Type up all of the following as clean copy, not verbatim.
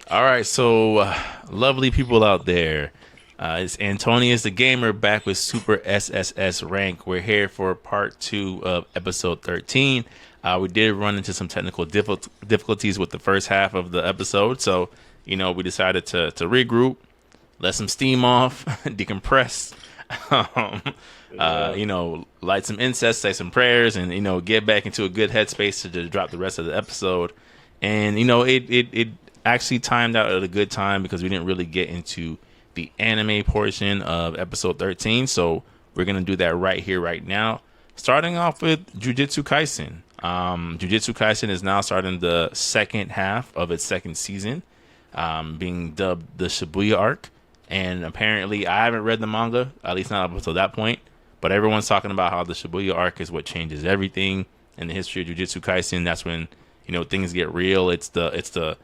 All right, so lovely people out there. It's Antonius the Gamer back with Super SSS Rank. We're here for part two of episode 13. We did run into some technical difficulties with the first half of the episode, so we decided to regroup, let some steam off, decompress, um, Yeah. light some incense, say some prayers, and get back into a good headspace to drop the rest of the episode. And it actually timed out at a good time because we didn't really get into the anime portion of episode 13. So we're gonna do that right here, right now. Starting off with Jujutsu Kaisen. Jujutsu Kaisen is now starting the second half of its second season, being dubbed the Shibuya arc. And apparently, I haven't read the manga, at least not up until that point. But everyone's talking about how the Shibuya arc is what changes everything in the history of Jujutsu Kaisen. That's when things get real. It's the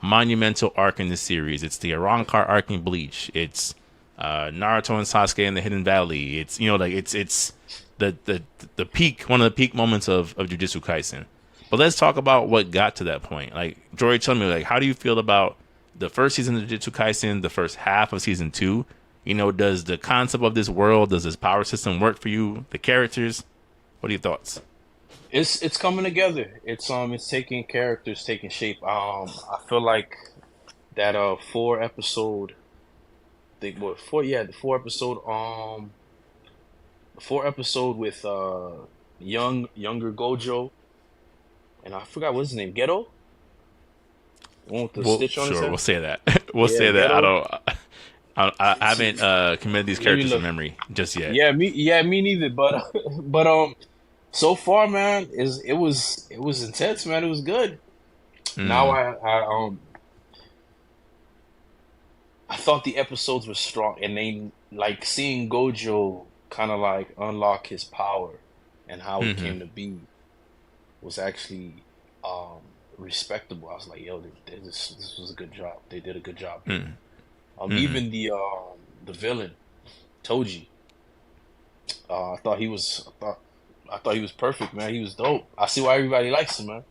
monumental arc in the series. It's the Arrancar arc in Bleach. It's Naruto and Sasuke in the Hidden Valley. It's it's the peak, one of the peak moments of Jujutsu Kaisen. But let's talk about what got to that point. Like, Jory, tell me, like, how do you feel about the first season of Jujutsu Kaisen, the first half of season two? Does the concept of this world, does this power system work for you? The characters, what are your thoughts? It's coming together. It's taking characters, taking shape. I feel like that 4 episode they what four yeah, the 4 episode with younger Gojo, and I forgot what's his name, Ghetto? The one with the Well, stitch on his sure, head? we'll say that. We'll Yeah, say that. I Ghetto. don't. I haven't committed these Let me characters from look. memory just yet. Me neither, but but so far, man, it was intense, man. It was good. Now Mm, I thought the episodes were strong, and they like seeing Gojo kind of like unlock his power and how it mm-hmm, came to be was actually um respectable. I was like, yo, this was a good job. They did a good job here. mm, mm-hmm. Even the villain Toji, I thought he was perfect, man. He was dope. I see why everybody likes him, man.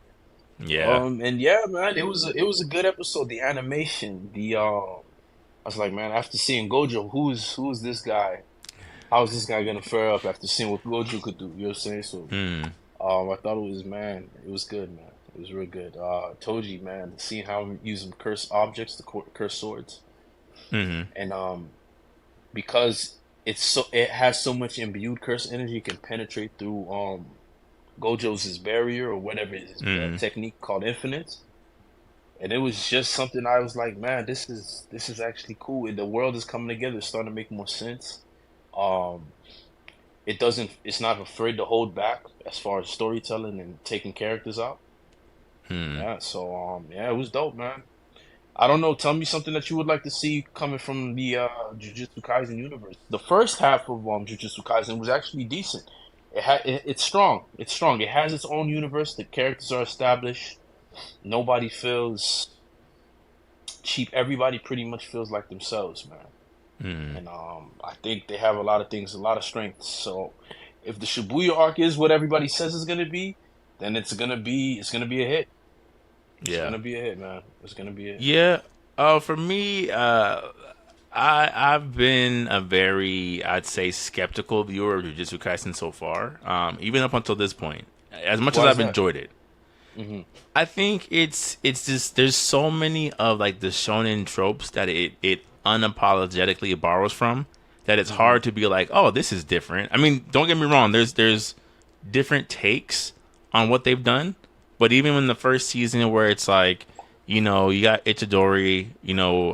Yeah. And yeah, man, it was a good episode. The animation, I was like, man, after seeing Gojo, who's this guy? How is this guy gonna fare up after seeing what Gojo could do? You know what I'm saying? So, Mm, I thought it was good, man. It was real good. Toji, man, seeing how he using cursed objects, cursed swords, mm-hmm, and because it has so much imbued curse energy, it can penetrate through Gojo's his barrier or whatever his mm, technique called infinite. And it was just something I was like, man, this is actually cool. And the world is coming together, it's starting to make more sense. Um, it's not afraid to hold back as far as storytelling and taking characters out. mm. Yeah, so yeah, it was dope, man. I don't know. Tell me something that you would like to see coming from the Jujutsu Kaisen universe. The first half of Jujutsu Kaisen was actually decent. It's strong. It's strong. It has its own universe. The characters are established. Nobody feels cheap. Everybody pretty much feels like themselves, man. Mm. And I think they have a lot of things, a lot of strengths. So if the Shibuya arc is what everybody says it's gonna be, then it's gonna be a hit. It's Yeah. gonna be a hit, man. It's gonna be a hit. Yeah. For me, I've been a very, I'd say, skeptical viewer of Jujutsu Kaisen so far. Even up until this point, as much as Why is I've that? enjoyed it, Hmm. I think it's just there's so many of like the shonen tropes that it unapologetically borrows from that it's Hmm. hard to be like, oh, this is different. I mean, don't get me wrong. There's different takes on what they've done, but even in the first season where it's like, you got Itadori,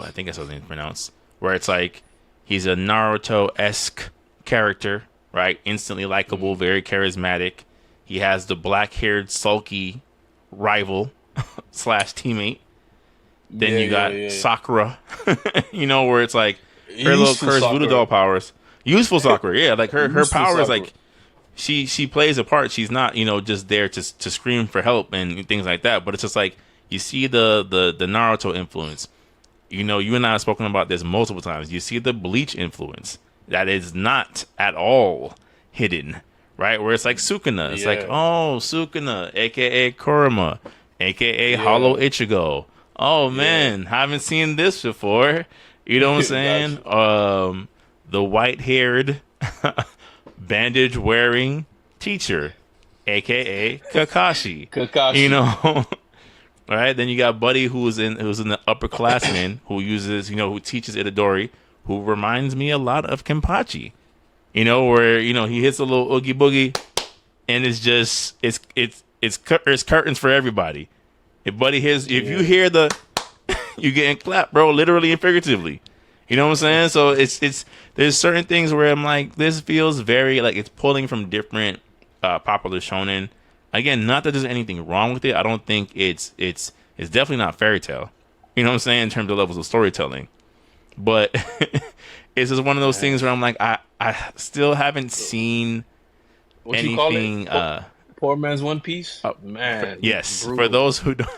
I think that's how it's pronounced, where it's like he's a Naruto esque character, right? Instantly likable, Hmm. very charismatic. He has the black haired sulky rival slash teammate. Then Yeah, you yeah, got yeah. Sakura, where it's like her little Useful cursed voodoo doll soccer. powers. Useful Sakura, yeah, like her Useful power is soccer. like she plays a part. She's not just there to scream for help and things like that. But it's just like you see the Naruto influence. You and I have spoken about this multiple times. You see the Bleach influence that is not at all hidden, right? Where it's like Sukuna. It's like, Yeah, oh, Sukuna, aka Kurama, aka Hollow yeah. Ichigo. oh Yeah. man, haven't seen this before. You know what I'm saying? Gotcha. The white-haired, bandage-wearing teacher, aka Kakashi. You Kakashi. know, all right. Then you got Buddy, who's in the upperclassman, who uses, who teaches Itadori, who reminds me a lot of Kenpachi. Where he hits a little oogie boogie, and it's just it's curtains for everybody. If Buddy hits, if you hear the, you getting clapped, bro, literally and figuratively. You know what I'm saying? So it's there's certain things where I'm like, this feels very like it's pulling from different popular shonen. Again, not that there's anything wrong with it. I don't think it's definitely not fairy tale. You know what I'm saying, in terms of levels of storytelling. But it's just one of those things where I'm like, I still haven't seen What you call anything. it? Poor man's One Piece. Man, Yes, brutal. for those who don't.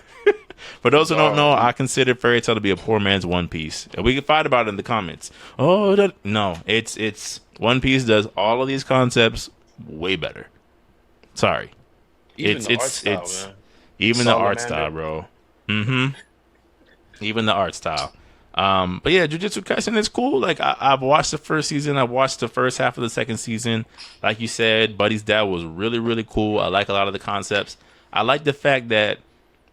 For those who don't know, Dude. I consider fairy tale to be a poor man's One Piece. And we can fight about it in the comments. Oh, no, it's One Piece does all of these concepts way better. Sorry, Even the art style, man. even the art Salamander. style, bro. Even the art style. But yeah, Jujutsu Kaisen is cool. Like I've watched the first season. I've watched the first half of the second season. Like you said, Buddy's dad was really, really cool. I like a lot of the concepts. I like the fact that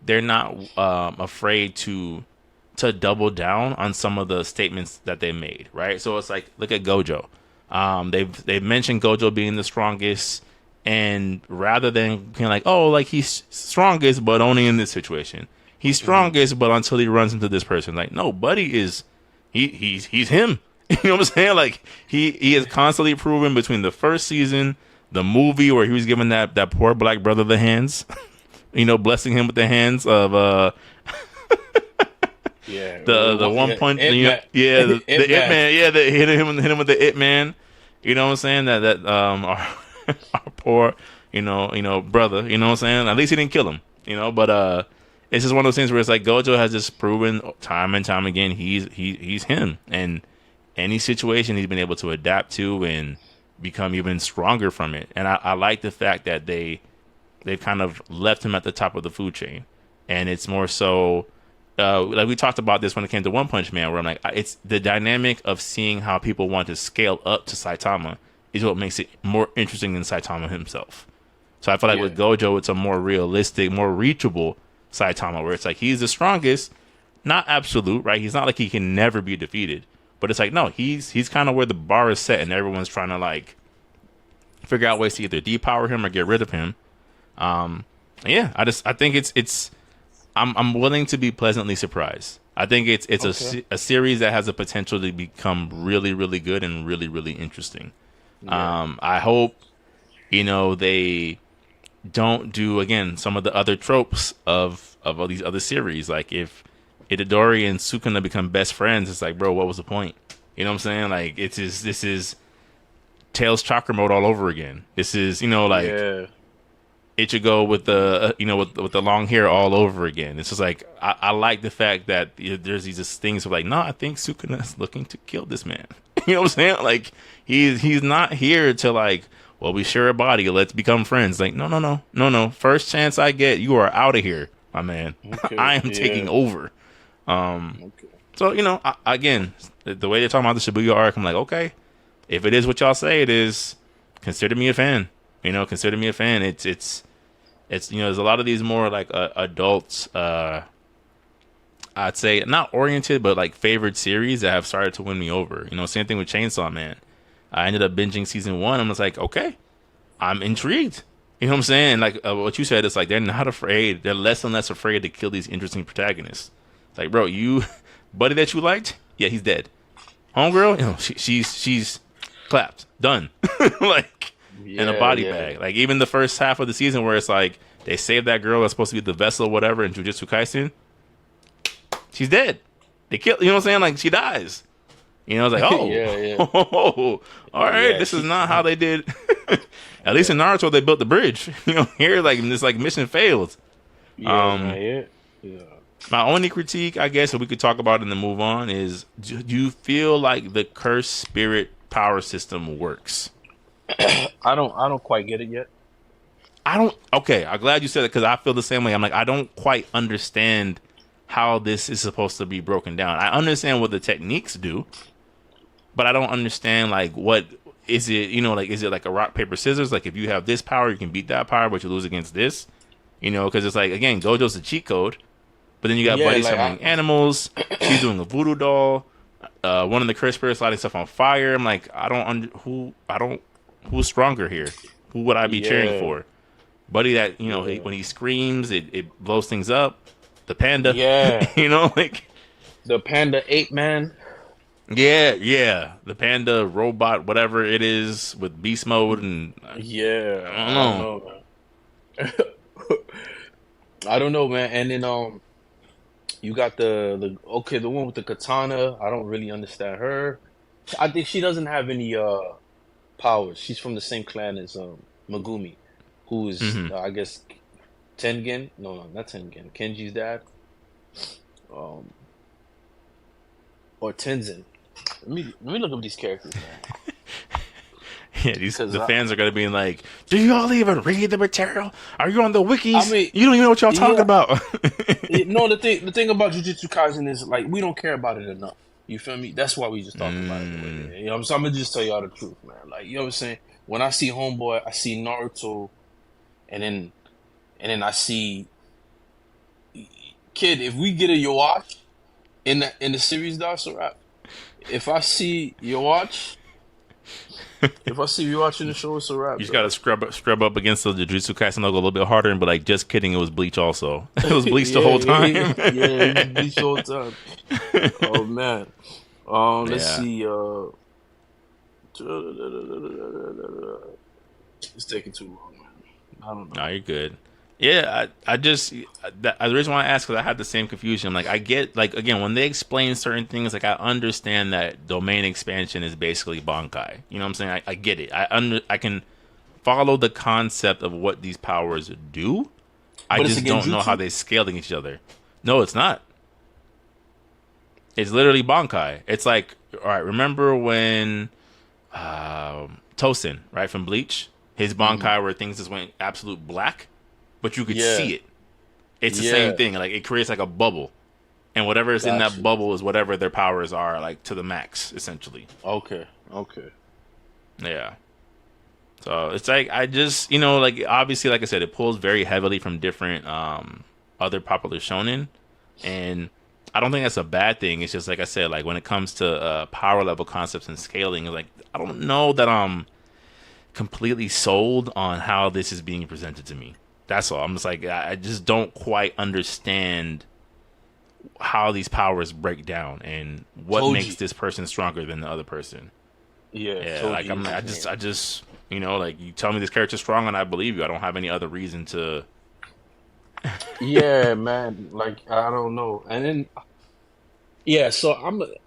they're not afraid to double down on some of the statements that they made, right? So it's like, look at Gojo. They've mentioned Gojo being the strongest, and rather than being like, oh, like he's strongest, but only in this situation. He's strongest, but until he runs into this person. Like, no, Buddy is he's him. You know what I'm saying? Like he is constantly proven between the first season, the movie where he was giving that poor black brother the hands. Blessing him with the hands of Yeah, the one punch. It The It Man. Man. Yeah, that hit him with the It Man. You know what I'm saying? That our poor brother. You know what I'm saying? At least he didn't kill him. But it's just one of those things where it's like Gojo has just proven time and time again he's him, and any situation he's been able to adapt to and become even stronger from it. And I like the fact that they've kind of left him at the top of the food chain, and it's more so like we talked about this when it came to One Punch Man, where I'm like, it's the dynamic of seeing how people want to scale up to Saitama is what makes it more interesting than Saitama himself. So I feel like with Gojo, it's a more realistic, more reachable Saitama, where it's like he's the strongest, not absolute, right? He's not like he can never be defeated, but it's like, no, he's kind of where the bar is set, and everyone's trying to like figure out ways to either depower him or get rid of him. Yeah, I think it's I'm willing to be pleasantly surprised. I think it's a series that has the potential to become really, really good and really, really interesting. I hope they don't do again some of the other tropes of all these other series. Like if Itadori and Sukuna become best friends, it's like, bro, what was the point? You know what I'm saying? Like this is Tails chakra mode all over again. This is Ichigo with the with the long hair all over again. It's just like I like the fact that there's these things of like, no, I think Sukuna is looking to kill this man. You know what I'm saying? Like he's not here to like, well, we share a body, let's become friends. Like no. First chance I get, you are out of here, my man. Okay, I am taking over. So again, the way they're talking about the Shibuya arc, I'm like, okay, if it is what y'all say it is, consider me a fan. Consider me a fan. It's there's a lot of these more like adults, I'd say not oriented, but like favored series that have started to win me over. Same thing with Chainsaw Man. I ended up binging season 1. I'm just like, okay, I'm intrigued. You know what I'm saying? Like what you said, it's like they're not afraid. They're less and less afraid to kill these interesting protagonists. It's like, bro, buddy that you liked, yeah, he's dead. Homegirl, she's clapped, done. Like in a body bag. Like even the first half of the season where it's like they saved that girl that's supposed to be the vessel, whatever, in Jujutsu Kaisen, she's dead. They kill. You know what I'm saying? Like she dies. It's like, oh, all right, this is not how they did. At least in Naruto, they built the bridge. Here, like this, like mission failed. My only critique, I guess, that we could talk about and then move on is: do you feel like the curse spirit power system works? I don't quite get it yet. Okay, I'm glad you said it because I feel the same way. I'm like, I don't quite understand how this is supposed to be broken down. I understand what the techniques do, but I don't understand like what is it, like is it like a rock paper scissors? Like if you have this power, you can beat that power, but you lose against this, because it's like again, Gojo's a cheat code, but then you got Yeah, Buddy like summoning animals. She's doing a voodoo doll. One of the curse spirits lighting stuff on fire. I'm like, who's stronger here? Who would I be cheering yeah, for? Buddy that, yeah, when he screams, it blows things up. The panda, yeah. like, The panda ape man. yeah. The panda robot, whatever it is with beast mode. And Yeah, I don't I don't know. know, man. I don't know, man. And then you got the one with the katana. I don't really understand her. I think she doesn't have any powers. She's from the same clan as Megumi, who is Hmm. I guess Tengen. No, not Tengen. Kenji's dad. Um, or Tenzin. Let me look up these characters, man. Yeah, Because the fans are gonna be like, "Do y'all even read the material? Are you on the I wikis? mean, You don't even know what y'all talking yeah. about." No, the thing about Jujutsu Kaisen is like we don't care about it enough. You feel me? That's why we just talk about it the way it Mm. is. You know what I'm saying? I'm gonna just tell y'all the truth, man. Like you know what I'm saying? When I see Homeboy, I see Naruto, and then I see Kid. If we get a Yawatch in the series, that's a wrap. If I see Yawatch, if I see Yawatch in the show, it's a You wrap, just gotta bro. scrub up against the Jujutsu Kaisen logo a little bit harder and be like, "Just kidding, it was Bleach also. It was Bleach the Yeah, whole yeah, time." yeah, yeah. It's Bleach the whole time. Oh man. Let's Yeah. see. It's taking too long, man. I don't know. No, you're good. Yeah, I just the reason why I asked because I had the same confusion. Like I get like again when they explain certain things, like I understand that domain expansion is basically Bankai. You know what I'm saying? I get it. I can follow the concept of what these powers do. I But it's a just don't know how genjutsu. they scale against each other. No, it's not. It's literally Bankai. It's like, all right, remember when Tosin, right, from Bleach, his Hmm. Bankai where things just went absolute black, but you could Yeah, see it. It's the same yeah. thing. Like it creates like a bubble, and whatever is in Got that you. bubble is whatever their powers are, like to the max, essentially. Okay, okay. Yeah. So it's like I just like obviously like I said, it pulls very heavily from different other popular shonen, and I don't think that's a bad thing. It's just like I said, like when it comes to power level concepts and scaling, it's like I don't know that I'm completely sold on how this is being presented to me. That's all. I'm just like I just don't quite understand how these powers break down and what makes Toji. this person stronger than the other person. Yeah, Yeah, like Toji is I his just, name. I just, like you tell me this character's strong and I believe you. I don't have any other reason to. Yeah, man. Like I don't know. And then yeah, so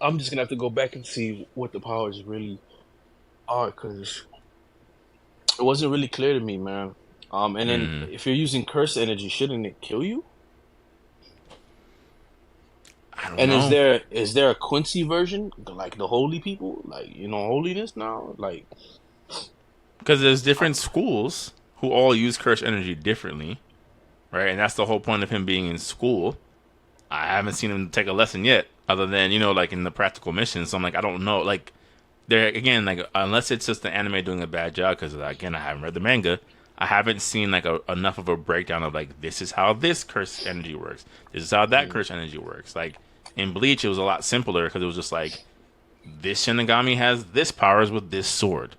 I'm just gonna have to go back and see what the powers really are because it wasn't really clear to me, man. And then Mm, if you're using curse energy, shouldn't it kill you? I don't And is know there a Quincy version, like the holy people, like holiness now, like because there's different schools who all use curse energy differently, right? And that's the whole point of him being in school. I haven't seen him take a lesson yet, other than like in the practical missions. So I'm like, I don't know, like there again, like unless it's just the anime doing a bad job, because again, I haven't read the manga. I haven't seen like enough of a breakdown of like this is how this curse energy works. This is how that mm, curse energy works. Like in Bleach, it was a lot simpler because it was just like this Shinigami has this powers with this sword.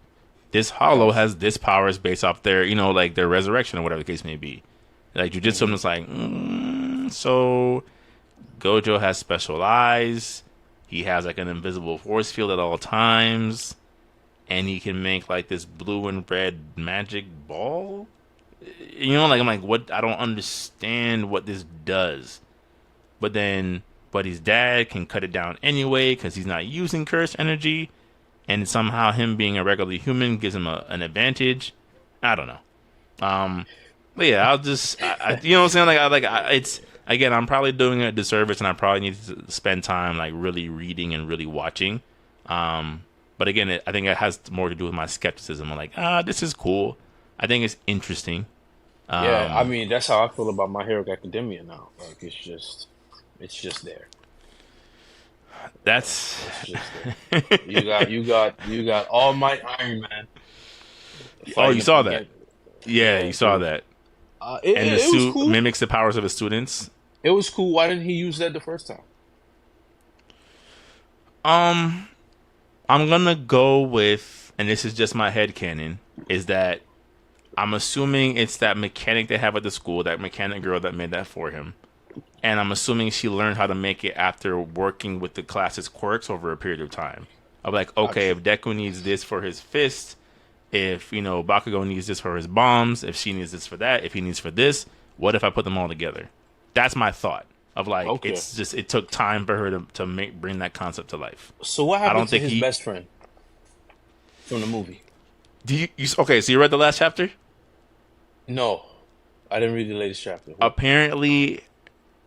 This Hollow got you. has this powers based off their like their resurrection or whatever the case may be. Like Jujutsu, I'm Hmm. just like so Gojo has special eyes. He has like an invisible force field at all times, and he can make like this blue and red magic ball. Like I'm like, what? I don't understand what this does. But then, Buddy's dad can cut it down anyway because he's not using cursed energy, and somehow him being a regular human gives him an advantage. I don't know. But yeah, I'll just, you know what I'm saying? It's again, I'm probably doing it a disservice, and I probably need to spend time like really reading and really watching. But again, I think it has more to do with my skepticism. I'm like, this is cool. I think it's interesting. Yeah, I Um, mean that's how I feel about My Hero Academia now. Like it's just It's just there. That's It's just there. You got All Might Iron Man oh, you fighting saw that? against. Yeah, Yeah, you saw dude. that. And the It was suit cool. mimics the powers of his students. It was cool. Why didn't he use that the first time? Um, I'm gonna go with, and this is just my headcanon, is that I'm assuming it's that mechanic they have at the school, that mechanic girl that made that for him. And I'm assuming she learned how to make it after working with the class's quirks over a period of time. I'm like, okay, Gotcha. if Deku needs this for his fist, if, Bakugo needs this for his bombs, if she needs this for that, if he needs for this, what if I put them all together? That's my thought of like, Okay. it took time for her to bring that concept to life. So what I happened don't to think his best friend from the movie? Okay, so you read the last chapter? No, I didn't read the latest chapter. Apparently,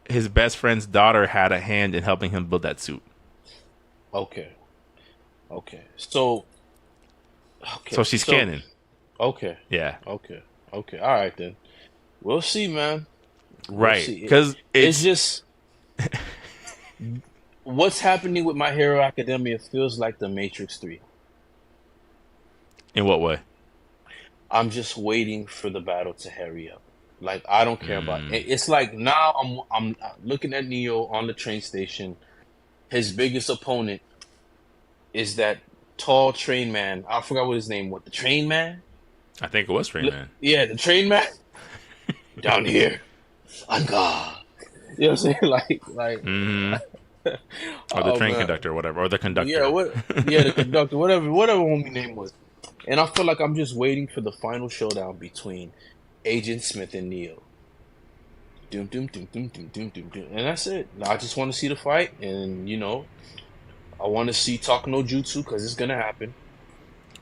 his best friend's daughter had a hand in helping him build that suit. Okay. Okay. So. Okay. So she's canon. Okay. Yeah. Okay. Okay. All right then. We'll see, man. We'll Right. see. Because It's just what's happening with My Hero Academia feels like the Matrix 3. In what way? I'm just waiting for the battle to hurry up. Like I don't care about it. It's like now I'm looking at Neo on the train station. His biggest opponent is that tall train man. I forgot what his name was. The train man? I think it was Train Man. Yeah, the train man. Down here. On God. You know what I'm saying? Like Mm-hmm. Or the oh, train man. conductor or whatever. Or the conductor. Yeah, the conductor, whatever homie name was. And I feel like I'm just waiting for the final showdown between Agent Smith and Neo. Doom, doom, doom, doom, doom, doom, doom, doom. And that's it. I just want to see the fight, and I want to see Talk No Jutsu because it's gonna happen.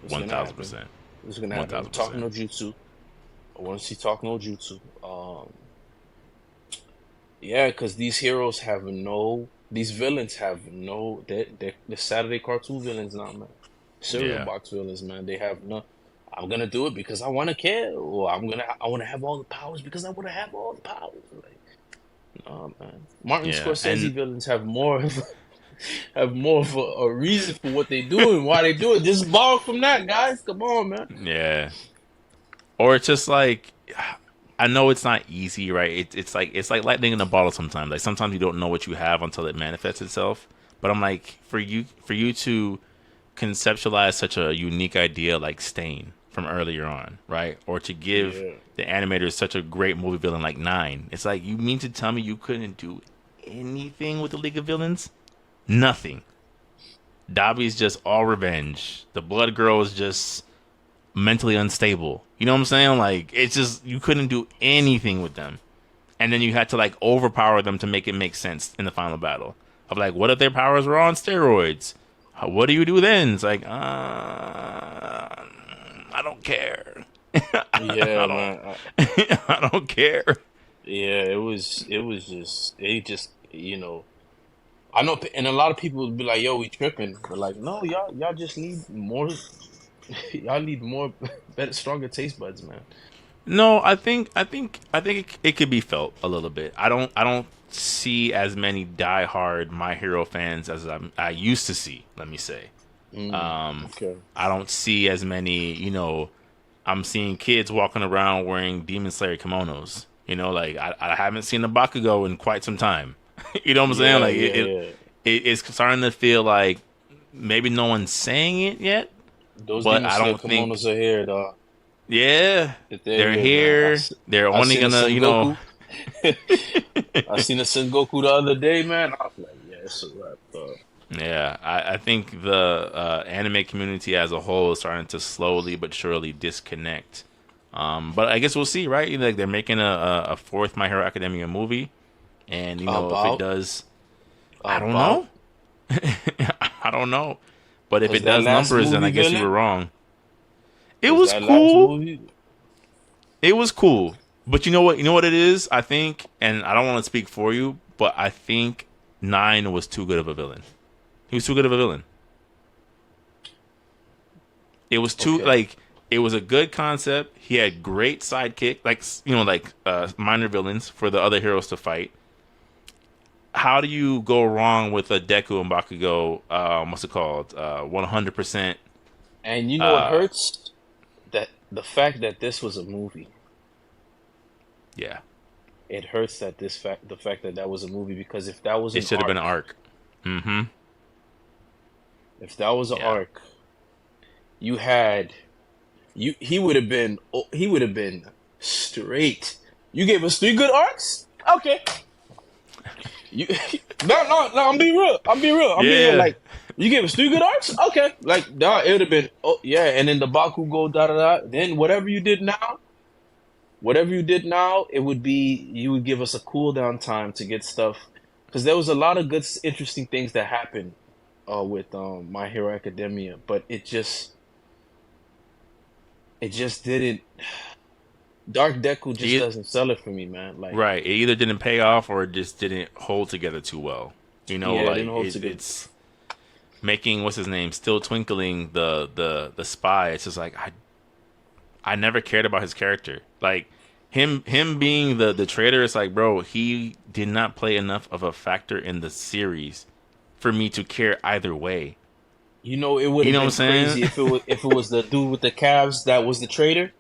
1,000%. It's gonna happen. Talk No Jutsu. I want to see Talk No Jutsu. Yeah, because these heroes have these villains have they're the Saturday cartoon villains now, man. Cereal box villains, man. They have no. I'm gonna do it because I want to kill, or I want to have all the powers because I want to have all the powers. Like, no, man. Martin Scorsese villains have more of a reason for what they do and why they do it. Just borrow from that, guys. Come on, man. Yeah. Or it's just like, I know it's not easy, right? It's like lightning in a bottle sometimes. Like sometimes you don't know what you have until it manifests itself. But I'm like, for you to conceptualize such a unique idea like Stain from earlier on, right? Or to give the animators such a great movie villain like Nine. It's like, you mean to tell me you couldn't do anything with the League of Villains? Nothing. Dabi's just all revenge. The Blood Girl is just mentally unstable. You know what I'm saying? Like, it's just, you couldn't do anything with them. And then you had to like overpower them to make it make sense in the final battle. Of like, what if their powers were on steroids? What do you do then? It's like, I don't care. I don't care. Yeah, it was just I know, and a lot of people would be like, "Yo, we tripping," but like, no, y'all just need more. Y'all need more, better, stronger taste buds, man. No, I think it could be felt a little bit. I don't see as many diehard My Hero fans as I used to see. Let me say, Okay. I don't see as many. I'm seeing kids walking around wearing Demon Slayer kimonos. Like I haven't seen a Bakugo in quite some time. You know what I'm saying? Like it's starting to feel like maybe no one's saying it yet. Those but Demon I Slayer don't think kimonos are here, dog. Yeah, they're here. They're only gonna, I seen a Sengoku the other day, man. I was like, yeah, it's a wrap, dog. Yeah, I think the anime community as a whole is starting to slowly but surely disconnect. But I guess we'll see, right? Like they're making a fourth My Hero Academia movie, and if it does, I don't know. I don't know. But if it does numbers, then I guess you were wrong. It was cool. It was cool. But you know what? You know what it is? I think, and I don't want to speak for you, but I think 9 was too good of a villain. He was too good of a villain. It was too it was a good concept. He had great sidekick, minor villains for the other heroes to fight. how do you go wrong with a Deku and Bakugo? What's it called? 100%. And you know what Uh, hurts? That the fact that this was a movie. yeah, It hurts that the fact that that was a movie, because if that was it an should have been an arc, arc. Mm-hmm. if that was an Yeah. arc, you had he would have been straight. You gave us three good arcs? Okay. You no, I'm being real. I'm being real. Yeah. Like, you gave us three good arcs? Okay. Like, nah, it would have been, oh yeah, and then the Bakugo da da da. Then whatever you did now, it would be, you would give us a cool down time to get stuff, because there was a lot of good, interesting things that happened with My Hero Academia, but it just didn't. Dark Deku just It, doesn't sell it for me, man. Like, right. It either didn't pay off or it just didn't hold together too well. yeah, it didn't Like hold together. it's making what's his name still twinkling the spy. It's just like I never cared about his character. Like him being the traitor. It's like, bro, he did not play enough of a factor in the series for me to care either way. You know, it would You have know what I'm been saying? crazy if it was the dude with the calves that was the traitor.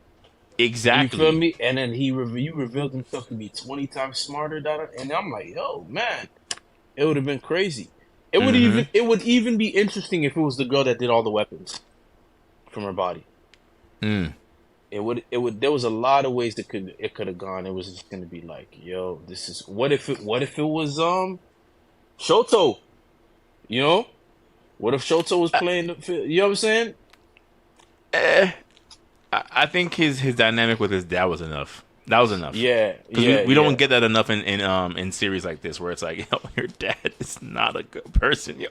You feel Exactly. me? And then you revealed himself to be 20 times smarter, and I'm like, yo, man, it would have been crazy. Mm-hmm. It would even be interesting if it was the girl that did all the weapons from her body. Mm. It would there was a lot of ways that it could have gone. It was just gonna be like, yo, this is, what if it was Shoto, you know? What if Shoto was playing you know what I'm saying? Eh, I think his dynamic with his dad was enough. That was enough. Yeah, Because yeah, we don't yeah. get that enough in series like this where it's like, yo, your dad is not a good person, yo.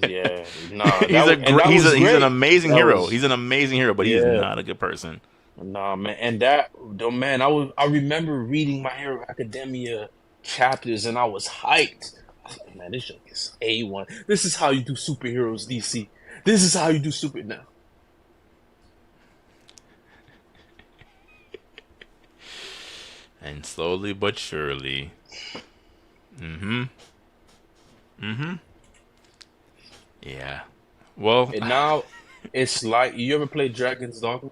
Yeah, nah, that He's was an great. amazing That hero. was, He's an amazing hero, but he is yeah, not a good person. nah, man, and I remember reading My Hero Academia chapters, and I was hyped. I was like, man, this joke is A1. This is how you do superheroes, DC. This is how you do super now. And slowly but surely. Mm-hmm. Mm-hmm. Yeah. Well, And now it's like, you ever played Dragon's Dogma?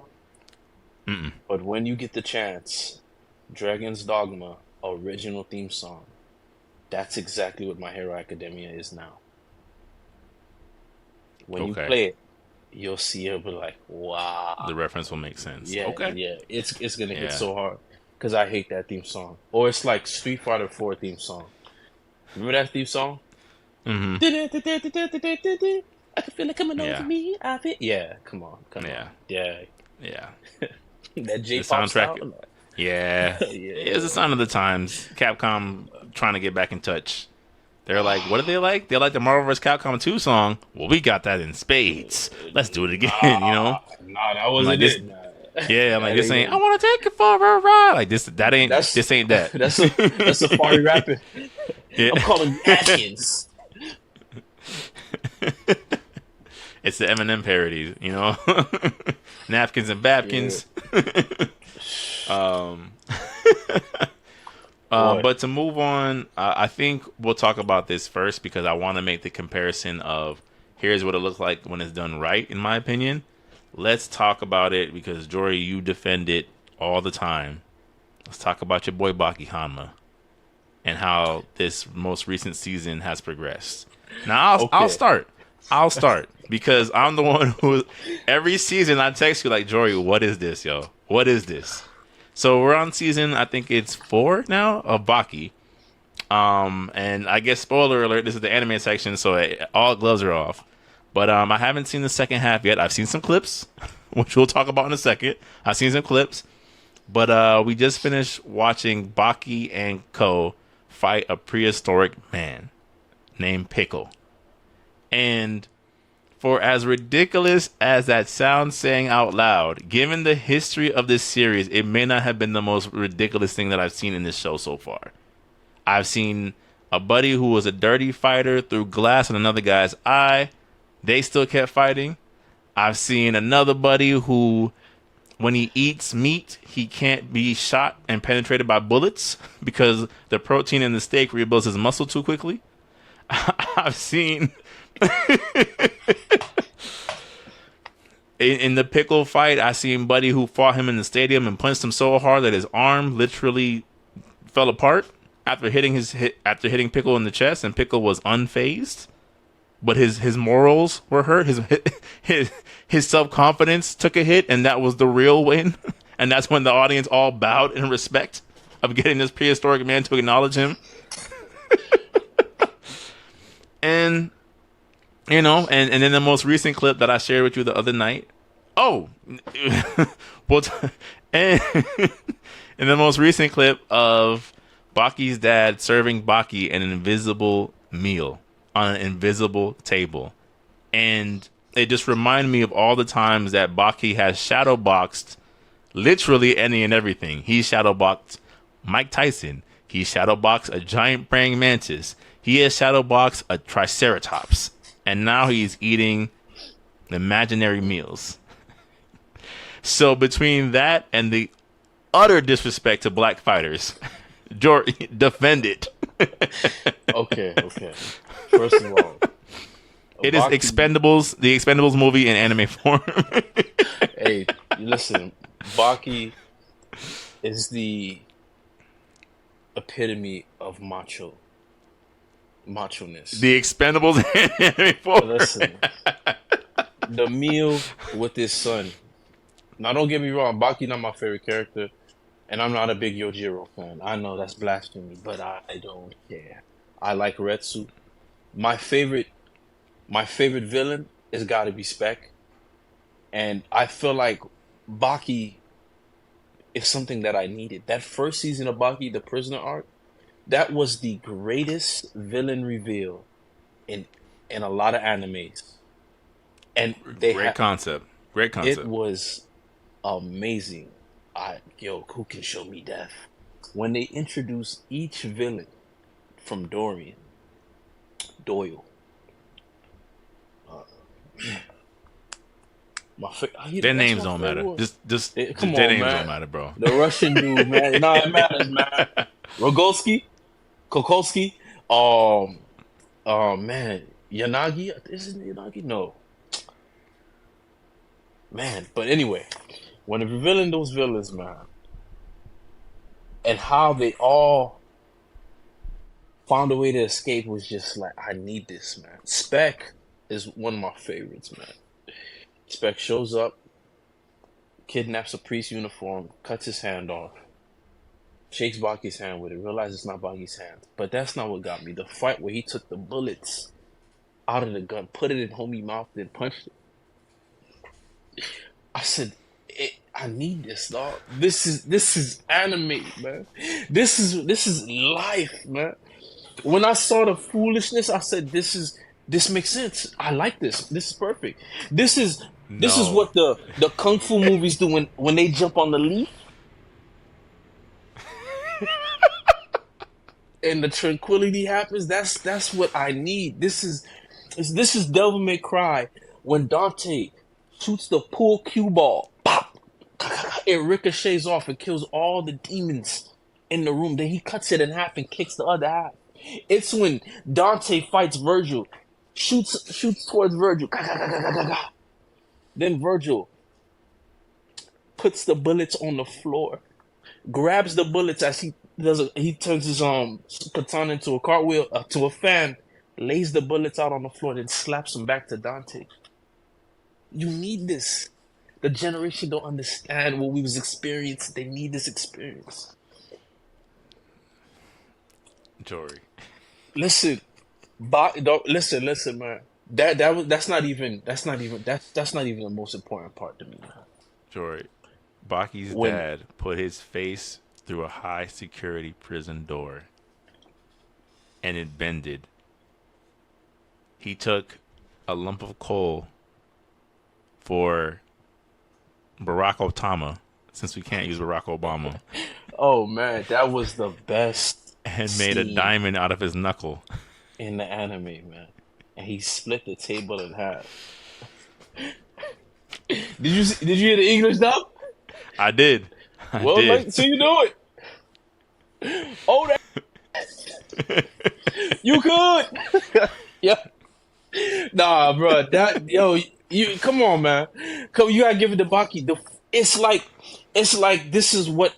mm-mm. But when you get the chance, Dragon's Dogma original theme song. That's exactly what My Hero Academia is now. When you Okay. play it, you'll see it, be like, The wow. reference will make sense. Yeah, Okay. yeah. It's gonna hit Yeah. so hard. Cause I hate that theme song. Or it's like Street Fighter 4 theme song. Remember that theme song? Mm-hmm. I can feel it coming over Yeah. me. I feel, yeah, come on, Yeah. Yeah. Yeah. That The J-pop soundtrack. style. Yeah. It's a Yeah. sign of the times. Capcom trying to get back in touch. They're like, what do they like? They like the Marvel vs. Capcom 2 song. Well, we got that in spades. Let's do it again, you know? Nah, that I'm like wasn't this. it. Nah. Yeah, I'm like That this ain't ain't. I it. want to take it for a ride. Like That's this ain't that. that's Safari rapping. Yeah. I'm calling you Atkins. It's the Eminem parodies, you know? Napkins and Yeah. Babkins. um, Boy. but to move on, I think we'll talk about this first because I want to make the comparison of here's what it looks like when it's done right, in my opinion. Let's talk about it because, Jory, you defend it all the time. Let's talk about your boy Baki Hanma and how this most recent season has progressed. Now, I'll Okay. start. I'll start because I'm the one who every season I text you like, Jory, what is this, yo? What is this? So we're on season, I think it's 4 now of Baki. And I guess spoiler alert, this is the anime section, so all gloves are off. But I haven't seen the second half yet. I've seen some clips, which we'll talk about in a second. I've seen some clips, but we just finished watching Baki and Ko fight a prehistoric man named Pickle. And for as ridiculous as that sounds saying out loud, given the history of this series, it may not have been the most ridiculous thing that I've seen in this show so far. I've seen a buddy who was a dirty fighter threw glass in another guy's eye. They still kept fighting. I've seen another buddy who when he eats meat, he can't be shot and penetrated by bullets because the protein in the steak rebuilds his muscle too quickly. I've seen in the pickle fight, I seen Buddy who fought him in the stadium and punched him so hard that his arm literally fell apart after hitting Pickle in the chest, and Pickle was unfazed. But his morals were hurt. His self-confidence took a hit, and that was the real win. And that's when the audience all bowed in respect of getting this prehistoric man to acknowledge him. And you know, and then the most recent clip that I shared with you the other night. Oh, well, and in the most recent clip of Baki's dad serving Baki an invisible meal on an invisible table. And it just reminded me of all the times that Baki has shadowboxed literally any and everything. He shadowboxed Mike Tyson. He shadowboxed a giant praying mantis. He has shadowboxed a triceratops. And now he's eating imaginary meals. So between that and the utter disrespect to black fighters, Jory, defend it. Okay. First of all, it is Expendables, the Expendables movie in anime form. Hey, listen, Baki is the epitome of macho. Macho-ness. The Expendables anime form. Listen, the meal with his son. Now, don't get me wrong, Baki not my favorite character, and I'm not a big Yojiro fan. I know that's blasphemy, but I don't care. I like Retsu. My favorite villain has got to be Spec, and I feel like Baki is something that I needed. That first season of Baki, the Prisoner arc, that was the greatest villain reveal in a lot of animes, and Great concept. It was amazing. Who can show me death? When they introduced each villain from Doyle, their names don't matter. Just their names don't matter, bro. The Russian dude, man. No, it matters, man. Rogolsky, Kokolsky, man, Yanagi. Isn't it Yanagi? No, man. But anyway, when they're revealing those villains, man, and how they all found a way to escape was just like, I need this, man. Spec is one of my favorites, man. Spec shows up, kidnaps a priest uniform, cuts his hand off, shakes Baki's hand with it, realizes it's not Baki's hand. But that's not what got me. The fight where he took the bullets out of the gun, put it in homie mouth, then punched it. I said, I need this, dog. This is anime, man. This is life, man. When I saw the foolishness, I said, this makes sense. I like this. This is perfect. This is what the kung fu movies do when they jump on the leaf. And the tranquility happens. That's what I need. This is Devil May Cry when Dante shoots the pool cue ball. Pop! It ricochets off and kills all the demons in the room. Then he cuts it in half and kicks the other half. It's when Dante fights Virgil, shoots towards Virgil. Then Virgil puts the bullets on the floor, grabs the bullets as he turns his katana into a cartwheel to a fan, lays the bullets out on the floor, then slaps them back to Dante. You need this. The generation don't understand what we was experiencing. They need this experience. Jory, listen, man. That's not even the most important part to me, man. Jory, Baki's dad put his face through a high security prison door, and it bended. He took a lump of coal for Barack Obama, since we can't use Barack Obama. Oh man, that was the best. And made a diamond out of his knuckle in the anime, man. And he split the table in half. Did you hear the English dub? I did. I Well, did. like, so you know it. Oh, that you could. Yeah. Nah, bro. That you come on, man. Come, you gotta give it to Baki. It's like this is what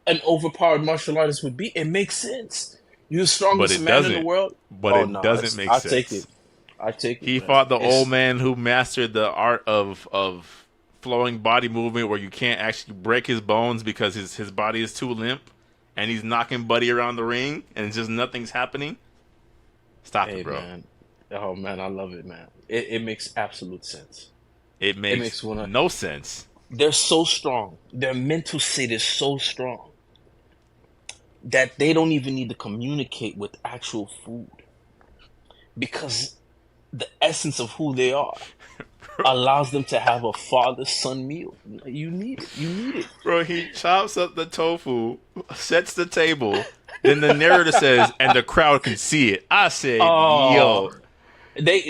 an overpowered martial artist would be. It makes sense. You're the But strongest it man in the doesn't. world. But Oh it no, doesn't make I take it. sense. I take it, He man. fought the old It's man who mastered the art of flowing body movement, where you can't actually break his bones because his body is too limp, and he's knocking Buddy around the ring, and just nothing's happening. Stop it, hey bro. man. Oh man, I love it, man. It makes absolute sense. It It makes makes one. no sense. They're so strong. Their mental state is so strong that they don't even need to communicate with actual food because the essence of who they are allows them to have a father-son meal. You need it. You need it. Bro, he chops up the tofu, sets the table, then the narrator says, and the crowd can see it. I said, Oh, yo, they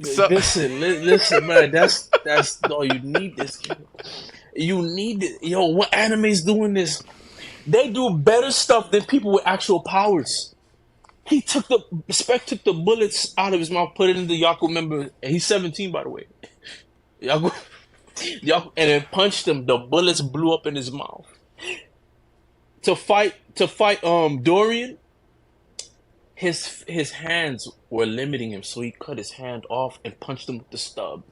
so listen, man. That's no. You need this. You need it. Yo, what anime's doing this? They do better stuff than people with actual powers. Spec took the bullets out of his mouth, put it in the Yaku member, and he's 17, by the way. Yaku, and then punched him. The bullets blew up in his mouth. To fight Dorian, his hands were limiting him, so he cut his hand off and punched him with the stub.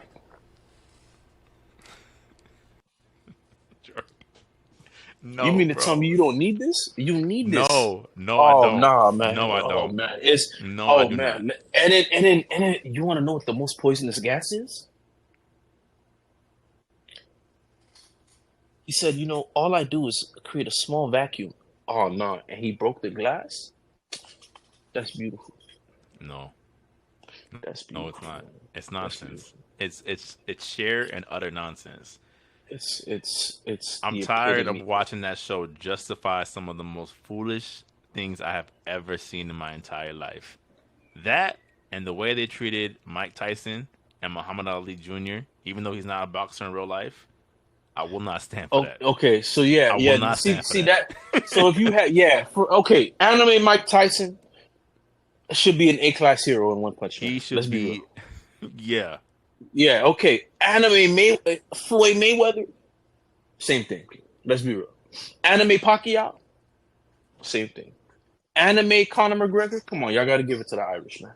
You no, mean to tell me bro. you don't need this? You need this. No, I Oh don't. nah, man. No, I Oh don't. man. It's No, I oh do not. man. And then you want to know what the most poisonous gas is? He said, all I do is create a small vacuum. Oh no, and he broke the glass. That's beautiful. No, That's no, it's beautiful, not. man. It's That's nonsense. beautiful. It's sheer and utter nonsense. It's I'm the tired of epitome. watching that show justify some of the most foolish things I have ever seen in my entire life. That and the way they treated Mike Tyson and Muhammad Ali Jr., even though he's not a boxer in real life, I will not stand for Oh, that. okay. So yeah, I will yeah. not See, stand for see that. that. So if you had, yeah, anime Mike Tyson should be an A-class hero in One Punch Man. He Let's should be real. be, yeah. Yeah, okay. Floyd Mayweather, same thing. Let's be real. Anime Pacquiao, same thing. Anime Conor McGregor, come on, y'all got to give it to the Irish, man.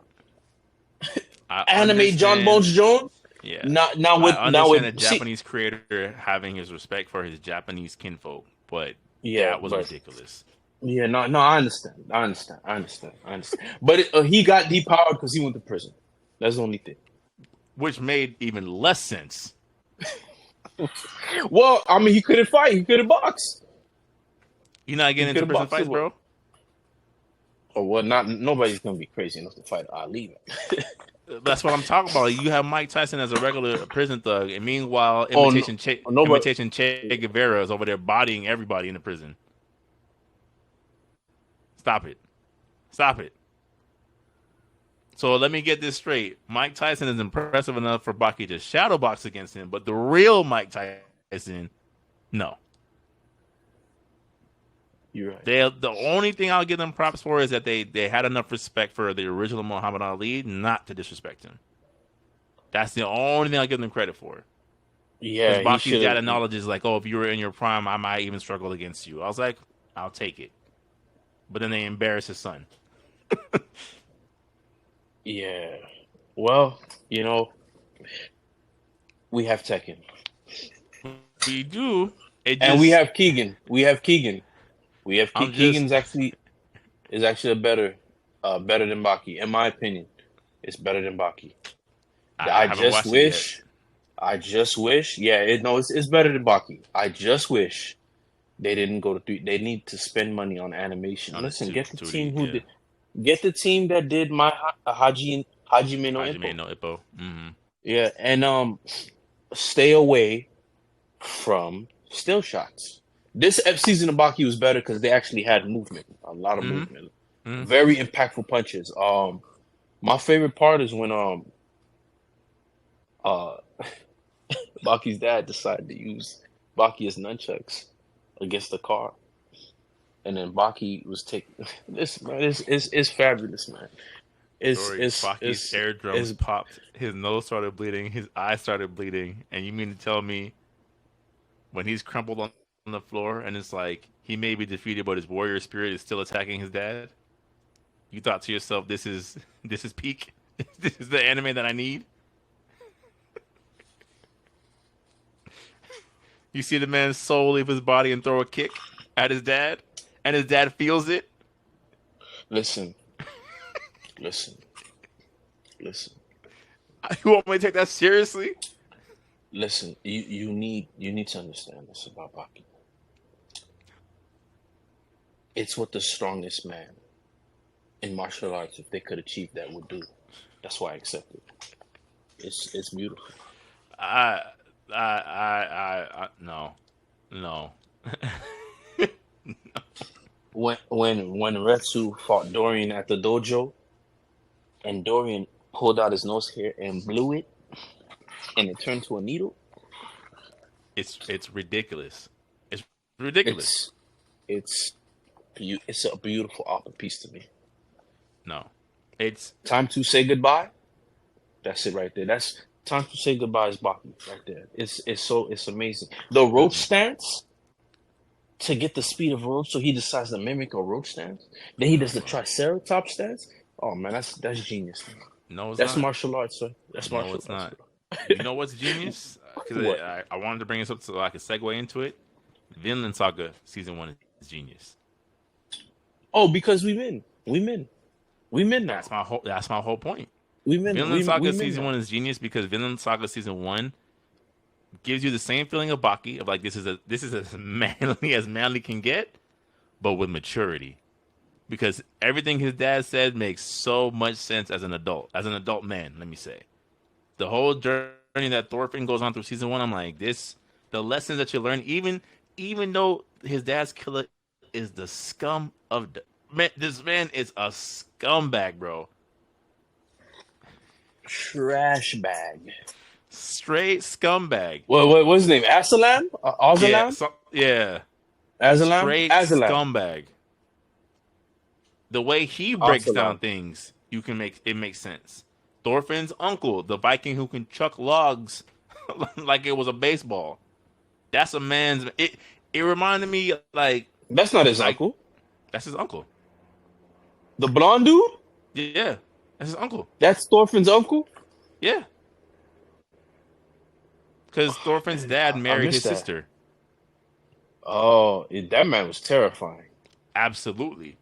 I Anime John understand. Bones Jones, Yeah, not now I with now understand with the see, Japanese creator having his respect for his Japanese kinfolk, but yeah, that was but ridiculous. yeah, no, I understand, I understand. But he got depowered because he went to prison. That's the only thing. Which made even less sense. Well, I mean, he couldn't fight. He couldn't box. You're not He getting into couldn't prison box fights, football. bro. Or well, not nobody's gonna be crazy enough to fight Ali. Man. That's what I'm talking about. You have Mike Tyson as a regular prison thug, and meanwhile, Oh no, nobody. imitation Che Guevara is over there bodying everybody in the prison. Stop it. Stop it. So let me get this straight. Mike Tyson is impressive enough for Baki to shadow box against him, but the real Mike Tyson, no. You're right. The only thing I'll give them props for is that they had enough respect for the original Muhammad Ali not to disrespect him. That's the only thing I'll give them credit for. Because Yeah, he Baki's should dad have. acknowledges, like, oh, if you were in your prime, I might even struggle against you. I was like, I'll take it. But then they embarrass his son. Yeah. Well, we have Tekken, We do. and we have Keegan. I'm just, Keegan's actually a better than Baki, in my opinion. It's better than Baki. I haven't watched it yet. I just wish. Yeah, it's better than Baki. I just wish they didn't go to 3. They need to spend money on animation. On Listen, get the 2D, team yeah. get the team that did my Hajime no Hajime Ippo. no Ippo. Mm-hmm. Yeah, and stay away from still shots. This season of Baki was better because they actually had movement, a lot of Mm-hmm. movement, Mm-hmm. very impactful punches. My favorite part is when uh Baki's dad decided to use Baki as nunchucks against the car, and then Baki was taking this man. It's fabulous, man. It's Story, it's Baki's it's eardrums it's popped, his nose started bleeding, his eyes started bleeding, and you mean to tell me when he's crumpled on the floor and it's like he may be defeated, but his warrior spirit is still attacking his dad? You thought to yourself, this is peak. This is the anime that I need. You see the man's soul leave his body and throw a kick at his dad, and his dad feels it. listen, listen, listen, You want me to take that seriously? listen. You need to understand this about Baki. It's what the strongest man in martial arts, if they could achieve that, would do. That's why I accept it. It's beautiful. I, no, no. When Retsu fought Dorian at the dojo, and Dorian pulled out his nose hair and blew it, and it turned to a needle. It's ridiculous. It's ridiculous. It's a beautiful art piece to me. No, it's Time to say goodbye. That's it right there. That's time to say goodbye is Baki right there. It's amazing. The roach stance to get the speed of roach, so he decides to mimic a roach stance. Then he does the triceratops stance. Oh man, that's genius. no, it's That's not. martial arts, sir. That's No, martial it's arts. not. You know what's genius? Because What? I wanted to bring this up so I could segue into it. Vinland Saga season 1 is genius. Oh, because we win. We win now. That's my whole point. We win. Vinland Saga we win season now. 1 is genius because Vinland Saga season 1 gives you the same feeling of Baki of like this is as manly can get, but with maturity. Because everything his dad said makes so much sense as an adult man, let me say. The whole journey that Thorfinn goes on through season 1, I'm like, the lessons that you learn, even though his dad's killer is the scum of the man, this man is a scumbag, bro. Trash bag. Straight scumbag. What's his name? Asalam? Azalam? Yeah. Azalam? Straight Azalam. scumbag. The way he breaks down Asalam. things, it makes sense. Thorfinn's uncle, the Viking who can chuck logs like it was a baseball. That's a man's. It reminded me like That's not his uncle. that's his uncle. The blonde dude? Yeah, that's his uncle. That's Thorfinn's uncle? Yeah, because Thorfinn's dad I married his missed that. sister. Oh, that man was terrifying. Absolutely,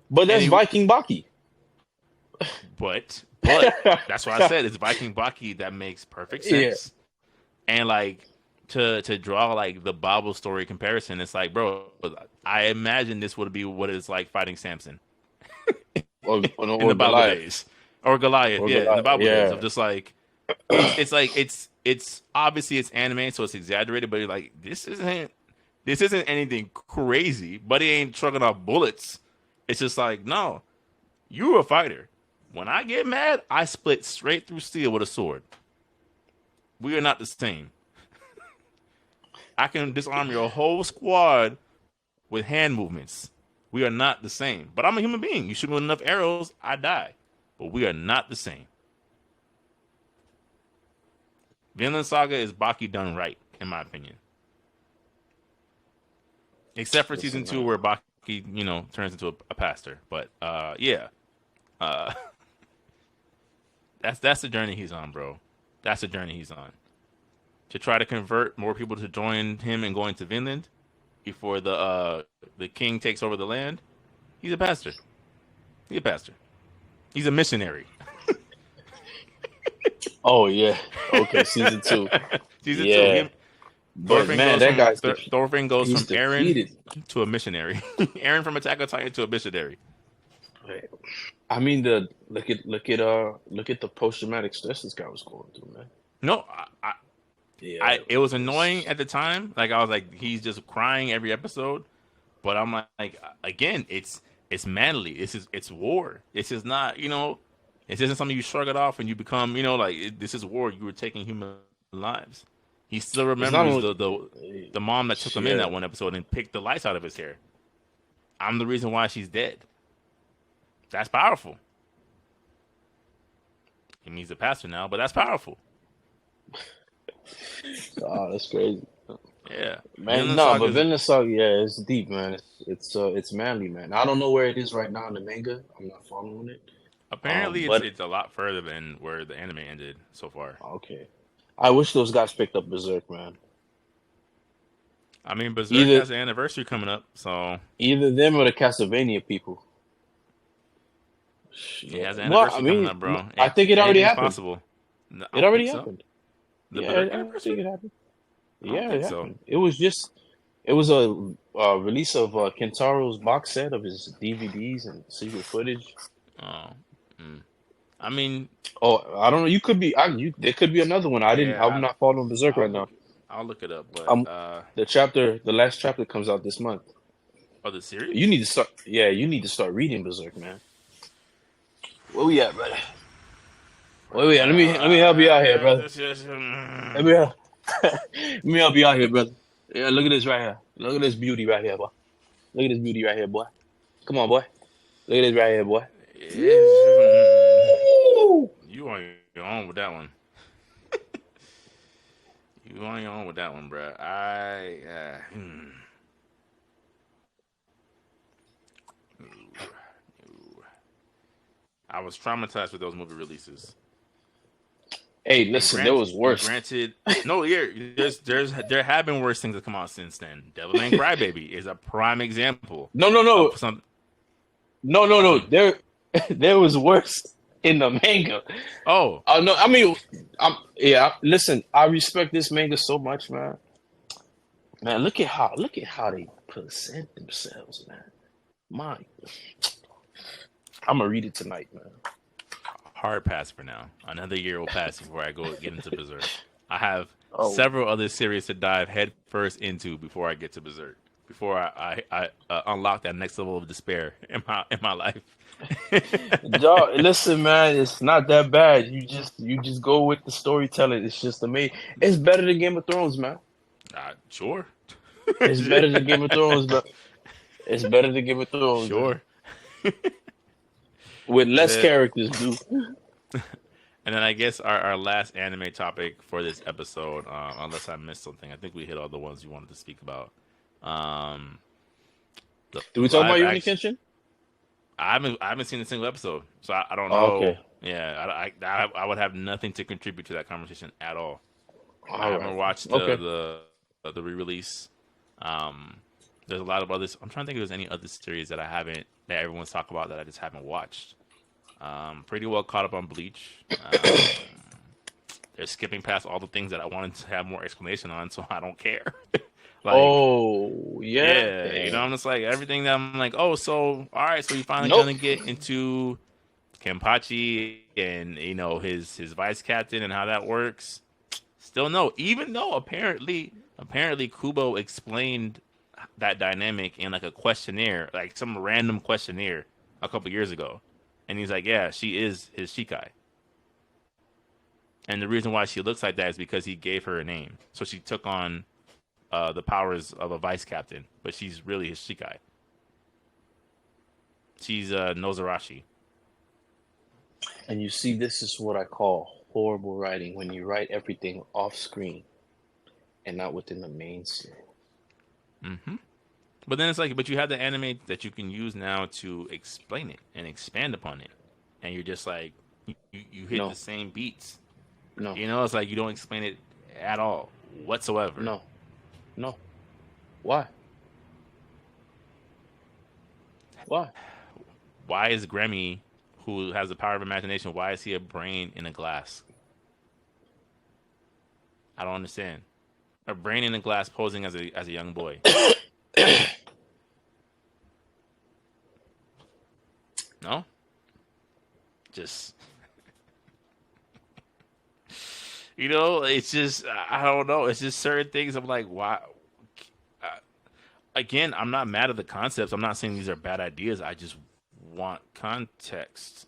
But that's he- Viking Baki. but that's why I said it's Viking Baki that makes perfect sense. And like to draw like the Bible story comparison, it's like, bro, I imagine this would be what it's like fighting Samson Or in the Bible Goliath. days, or Goliath, Or yeah, in the Goliath, Bible days yeah. of just like it's obviously it's anime, so it's exaggerated, but you're like this isn't anything crazy, but he ain't trucking off bullets. It's just like, no, you're a fighter. When I get mad, I split straight through steel with a sword. We are not the same. I can disarm your whole squad with hand movements. We are not the same. But I'm a human being. You shoot me with enough arrows, I die. But we are not the same. Vinland Saga is Baki done right, in my opinion. Except for season 2 where Baki, turns into a pastor. But yeah. That's the journey he's on, bro. That's the journey he's on. To try to convert more people to join him and going to Vinland before the king takes over the land. He's a pastor. He's a pastor. He's a missionary. Oh yeah. Okay, season 2. Season Yeah. 2. But man, that guy's Thorfinn goes he's from Aaron defeated. to a missionary. Aaron from Attack on Titan to a missionary. I mean, look at the post traumatic stress this guy was going through, man. No, Yeah, it was annoying at the time. Like I was like, he's just crying every episode. But I'm like again, it's manly. It's war. This is not, this isn't something you shrug it off and you become, this is war. You were taking human lives. He still It's not remembers only the mom that took him in yeah. that one episode and picked the lights out of his hair. I'm the reason why she's dead. That's powerful. He means a pastor now, but that's powerful. Oh, that's crazy. Yeah, Man, Vinland no, but Saga. Vinland Saga, yeah, it's deep, man. It's manly, man. I don't know where it is right now in the manga. I'm not following it. Apparently, But it's a lot further than where the anime ended so far. okay. I wish those guys picked up Berserk, man. I mean, Berserk Either has an anniversary coming up, so either them or the Castlevania people. it has Shit. an Well, I anniversary coming mean, up, bro. I think it already Anything's happened. possible. No, I It don't think already so. happened. The Yeah, Berserk I think anniversary? it happened. I don't Yeah, it think so. happened. It was a release of Kentaro's box set of his DVDs and secret footage. Oh, mm. I mean, Oh, I don't know. You could be. There could be another one. I'm yeah, not following Berserk I'll right now. look. I'll look it up. But Um, the last chapter comes out this month. oh, the You series? need to start. Yeah, you need to start reading Berserk, man. Where we at, brother? Where we at? Let me help you out here, brother. This is, Let me help. Let me help you out here, brother. Yeah, look at this right here. Look at this beauty right here, boy. Look at this beauty right here, boy. Come on, boy. Look at this right here, boy. Woo! you on your own with that one. You on your own with that one, bro. I was traumatized with those movie releases. Hey, And listen, there was worse. granted, no, yeah, there have been worse things that come out since then. Devilman Crybaby is a prime example No, no, no, of some. no. There was worse in the manga. Oh, No, I mean, yeah. Listen, I respect this manga so much, man. Man, look at how they present themselves, man. My, I'm gonna read it tonight, man. hard pass for now. Another year will pass before I go get into Berserk. I have Oh, several other series to dive head first into before I get to Berserk. Before I unlock that next level of despair in my life. dog, listen, man, it's not that bad. You just go with the storytelling. It's just amazing. It's better than Game of Thrones, man. Sure. It's better than Game of Thrones, bro. It's better than Game of Thrones, man. Sure. With less Yeah. characters, dude. And then I guess our last anime topic for this episode, unless I missed something, I think we hit all the ones you wanted to speak about. The Did we talk about live Yoni action. Kenshin? I haven't seen a single episode, so I don't Oh, know. okay. Yeah, I would have nothing to contribute to that conversation at all. I All haven't right. watched Okay. the re-release. There's a lot of others. I'm trying to think if there's any other series that everyone's talking about that I just haven't watched. Pretty well caught up on Bleach. They're skipping past all the things that I wanted to have more explanation on, so I don't care. Oh, yeah. yeah, I'm just like everything that I'm like, oh, so all right, so you finally Nope. gonna get into Kenpachi and his vice captain and how that works. Still no, even though apparently Kubo explained that dynamic in like a questionnaire, like some random questionnaire a couple years ago. And he's like, yeah, she is his Shikai. And the reason why she looks like that is because he gave her a name. So she took on the powers of a vice captain, but she's really his Shikai. She's Nozarashi. And you see, this is what I call horrible writing, when you write everything off screen and not within the main series. Mm-hmm. But then it's like, but you have the anime that you can use now to explain it and expand upon it. And you're just like, you hit No. the same beats. No, It's like you don't explain it at all, whatsoever. no. Why? Why? Why is Grammy, who has the power of imagination, why is he a brain in a glass? I don't understand. A brain in a glass posing as a young boy. No? Just it's just I don't know. It's just certain things I'm like, why? Again, I'm not mad at the concepts. I'm not saying these are bad ideas. I just want context.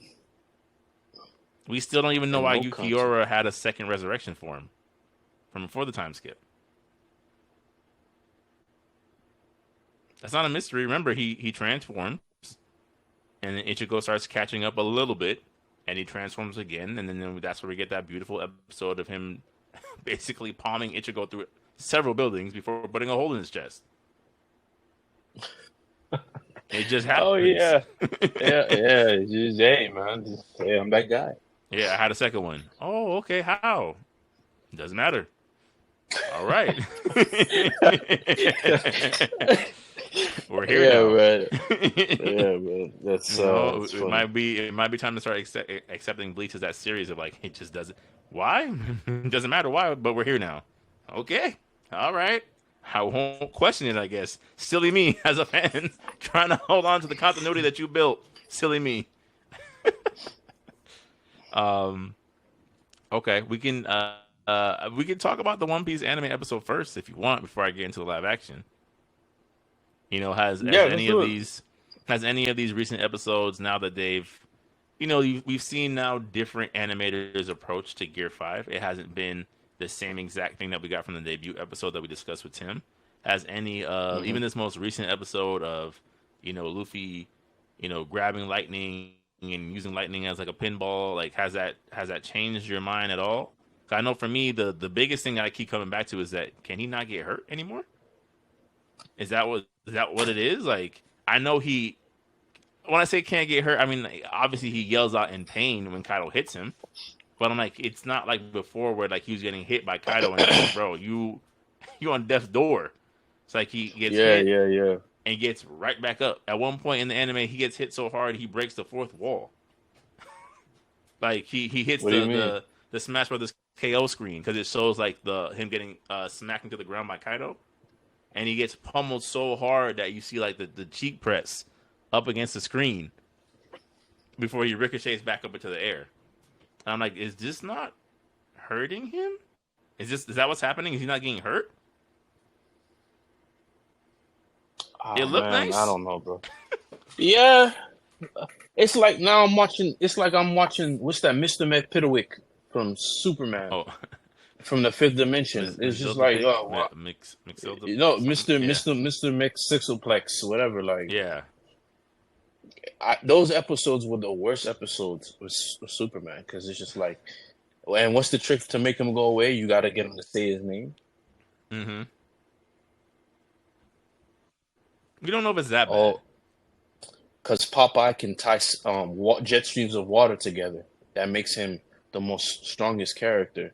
We still don't even know And why no context. Yukiura had a second resurrection form. from before the time skip. That's not a mystery. Remember, he transforms, and then Ichigo starts catching up a little bit, and he transforms again, and then that's where we get that beautiful episode of him basically palming Ichigo through several buildings before putting a hole in his chest. It just happens. Oh yeah, yeah. Just hey, man. Just, hey, I'm that guy. Yeah, I had a second one. Oh, okay. How? Doesn't matter. All right. We're here now. Man. Yeah, man. That's it might be time to start accepting Bleach as that series of like it just doesn't. Why? It doesn't matter why, but we're here now. Okay. All right. I won't question it, I guess. Silly me as a fan trying to hold on to the continuity that you built. Silly me. Okay, we can talk about the One Piece anime episode first if you want before I get into the live action. Has any of these recent episodes, now that they've we've seen now different animators approach to Gear 5. It hasn't been the same exact thing that we got from the debut episode that we discussed with Tim. Has any even this most recent episode of Luffy grabbing lightning and using lightning as like a pinball, like has that changed your mind at all? I know for me the biggest thing that I keep coming back to is that can he not get hurt anymore? Is that what it is? Like, I know when I say can't get hurt, I mean obviously he yells out in pain when Kaido hits him. But I'm like, it's not like before where like he was getting hit by Kaido and like, bro, you on death's door. It's like he gets hit and gets right back up. At one point in the anime, he gets hit so hard he breaks the fourth wall. Like he hits the Smash Brothers KO screen because it shows like him getting smacked into the ground by Kaido, and he gets pummeled so hard that you see like the cheek press up against the screen before he ricochets back up into the air. And I'm like, is this not hurting him? Is that what's happening? Is he not getting hurt? It looked nice. I don't know, bro. Yeah, it's like now I'm watching. It's like I'm watching. What's that, Mr. McPitwick from Superman? Oh, from the fifth dimension. It's just like Mr. McSixoplex, whatever. Like yeah. Those episodes were the worst episodes with Superman because it's just like, and what's the trick to make him go away? You got to get him to say his name. Mm-hmm. We don't know if it's that bad. Oh, because Popeye can tie jet streams of water together. That makes him the most strongest character.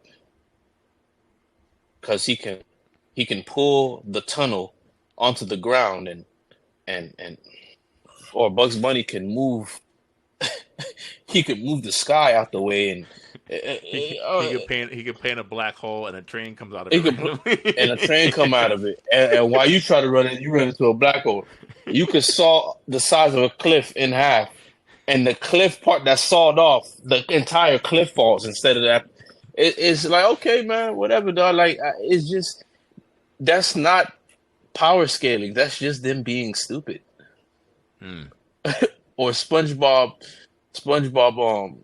Because he can pull the tunnel onto the ground and or Bugs Bunny can move. He could move the sky out the way, and he could paint a black hole, and a train comes out of it. And a train come out of it. And while you try to run it, you run into a black hole. You could saw the size of a cliff in half, and the cliff part that's sawed off, the entire cliff falls instead of that. It's like, okay, man, whatever, dog. Like, it's just that's not power scaling. That's just them being stupid. Or SpongeBob,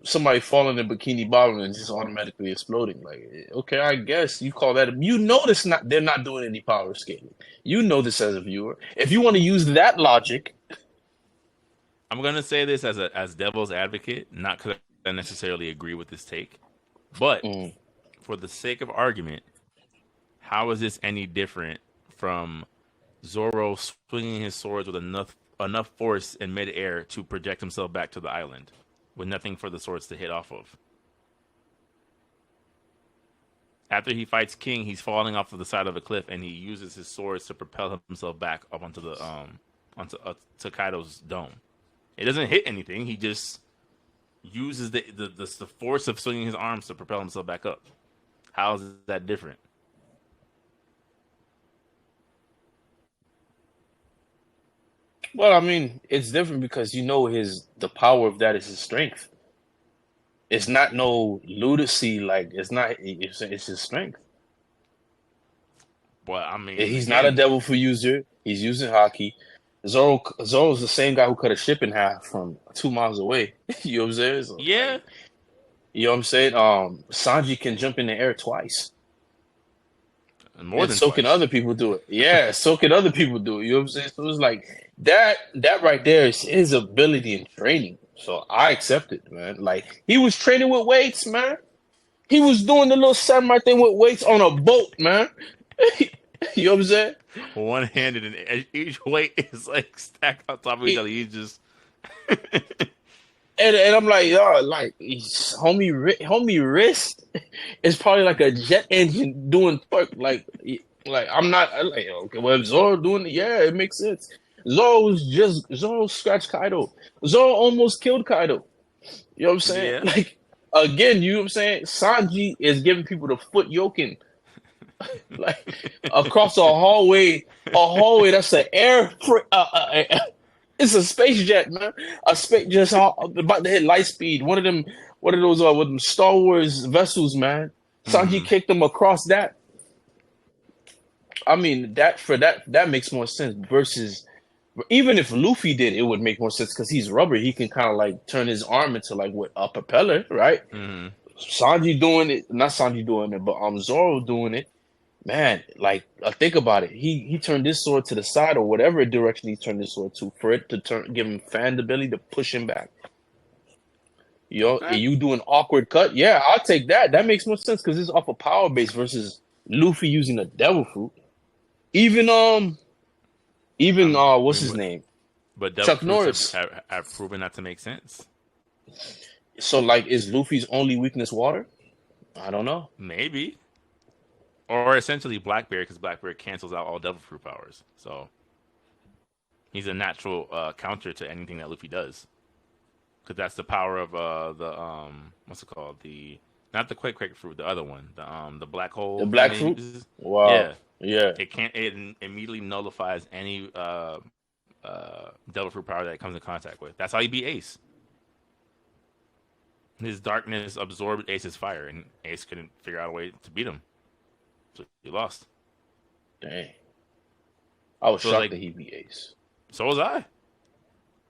somebody falling in Bikini Bottom and just automatically exploding. Like, okay, I guess you call that. They're not doing any power scaling. You know this as a viewer. If you want to use that logic, I'm gonna say this as devil's advocate, not because I necessarily agree with this take, but for the sake of argument, how is this any different from Zoro swinging his swords with enough force in midair to project himself back to the island with nothing for the swords to hit off of? After he fights King, he's falling off of the side of a cliff, and he uses his swords to propel himself back up onto the to Kaido's dome. It doesn't hit anything. He just uses the force of swinging his arms to propel himself back up. How is that different? Well, I mean, it's different because the power of that is his strength. It's not no lunacy, like it's his strength. Well, I mean, he's not a devil fruit user. He's using hockey. Zoro's the same guy who cut a ship in half from 2 miles away. You know what I'm saying? So, yeah. You know what I'm saying? Sanji can jump in the air twice. more than so can twice. other people do it. Yeah, so can other people do it. You know what I'm saying? So it's like that right there is his ability and training. So I accept it, man. Like he was training with weights, man. He was doing the little samurai thing with weights on a boat, man. You know what I'm saying? One handed, and each weight is like stacked on top of each He- other. He's just and I'm like, yo, like homie wrist is probably like a jet engine doing torque. Like I'm not like okay, well if Zoro doing it, yeah, it makes sense. Zoro scratched Kaido. Zoro almost killed Kaido. You know what I'm saying? yeah. Like again, you know what I'm saying? Sanji is giving people the foot yoking like across a hallway that's an it's a space jet, man. A space just about to hit light speed. One of those with them Star Wars vessels, man. Sanji Hmm. kicked them across that. I mean, that makes more sense versus even if Luffy did, it would make more sense because he's rubber. He can kind of like turn his arm into like what a propeller, right? Hmm. Sanji doing it, not Sanji doing it, but Zoro doing it. Man, like think about it. He turned this sword to the side or whatever direction he turned this sword to for it to give him fan ability to push him back. Okay. You do an awkward cut. Yeah, I'll take that. That makes more sense because it's off a power base versus Luffy using a devil fruit. Even I what's mean, his name? but devil Chuck fruits Norris. have proven that to make sense. So like, is Luffy's only weakness water? I don't know. Maybe, or essentially Blackbeard, because Blackbeard cancels out all devil fruit powers. So he's a natural counter to anything that Luffy does. Because that's the power of the what's it called, the not the quick fruit, the other one, the black The hole thing black they fruit. uses. Wow. Yeah, Yeah. it immediately nullifies any devil fruit power that it comes in contact with. That's how he beat Ace. His darkness absorbed Ace's fire, and Ace couldn't figure out a way to beat him, so he lost. Dang. I was So it's shocked like, that he beat Ace. so was I.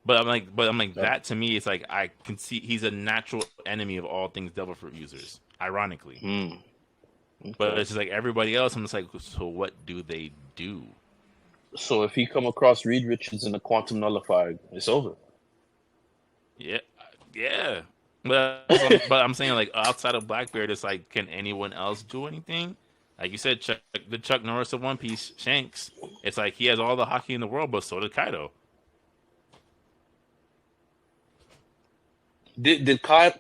But I'm like That, that to me. It's like I can see he's a natural enemy of all things devil fruit users. Ironically, hmm. but Okay. it's just like everybody else. I'm just like, so what do they do? So if he come across Reed Richards in a quantum nullifier, it's over. Yeah, yeah. But I'm saying like outside of Blackbeard, it's like, can anyone else do anything? Like you said, the Chuck Norris of One Piece, Shanks. It's like he has all the hockey in the world, but so did Kaido.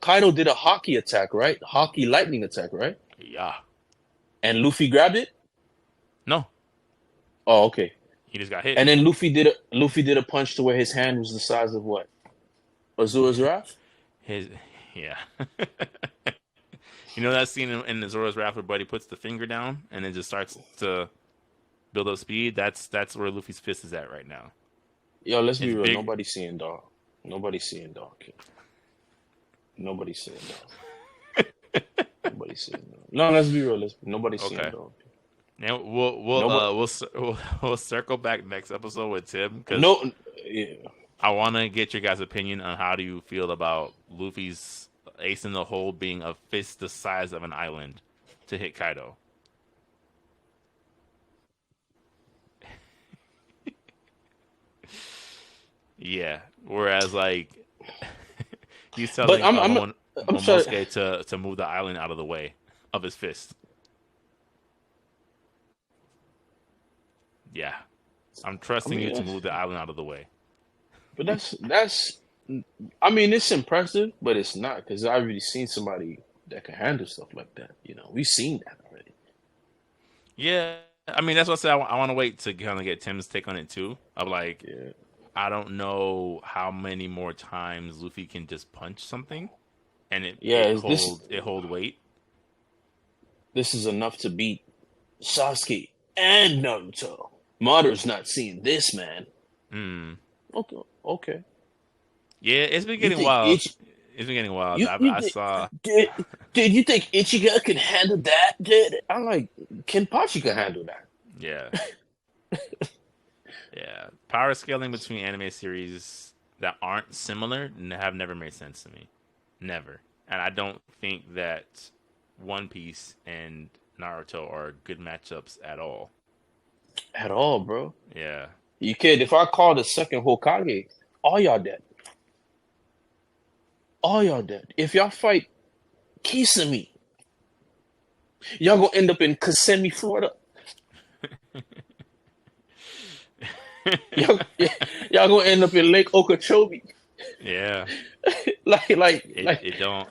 Kaido did a hockey attack, right? Hockey lightning attack, right? Yeah. And Luffy grabbed it. No, Oh, okay. he just got hit. And then Luffy did a punch to where his hand was the size of what? Azura's Wrath? His yeah. You know that scene in the Zoro's Wrath where Buddy puts the finger down and it just starts to build up speed? That's where Luffy's fist is at right now. Yo, let's be His real. big Nobody's seeing dog. Nobody's seeing dog. Kid. Nobody's seeing dog. Nobody's seeing dog. No, let's be real. Nobody's seeing okay. dog. Now we'll Nobody. we'll circle back next episode with Tim because No. Yeah. I want to get your guys' opinion on how do you feel about Luffy's ace in the hole being a fist the size of an island to hit Kaido. Yeah. Whereas like he's But telling I'm sorry. Momosuke to move the island out of the way of his fist. Yeah. I'm I trusting you mean, to move the island out of the way. but that's. I mean, it's impressive, but it's not because I've already seen somebody that can handle stuff like that. You know, we've seen that already. Yeah. I mean, that's what I said. I want to wait to kind of get Tim's take on it too. Of like, Yeah. I don't know how many more times Luffy can just punch something and Yeah. it hold weight. This is enough to beat Sasuke and Naruto. Madara's not seeing this, man. Mm. Okay. Okay. Yeah, it's been You getting think wild. Ichi? It's been getting wild. You I think, saw. dude? You think Ichigo can handle that, dude? I'm like, Kenpachi can handle that. Yeah, yeah. Power scaling between anime series that aren't similar have never made sense to me. Never. And I don't think that One Piece and Naruto are good matchups at all. At all, bro. Yeah. You kid, if I call the second Hokage, all y'all dead. All y'all dead. If y'all fight Kisame, y'all gonna end up in Kissimmee, Florida. Y'all, y'all gonna end up in Lake Okeechobee. Yeah. Like, It don't.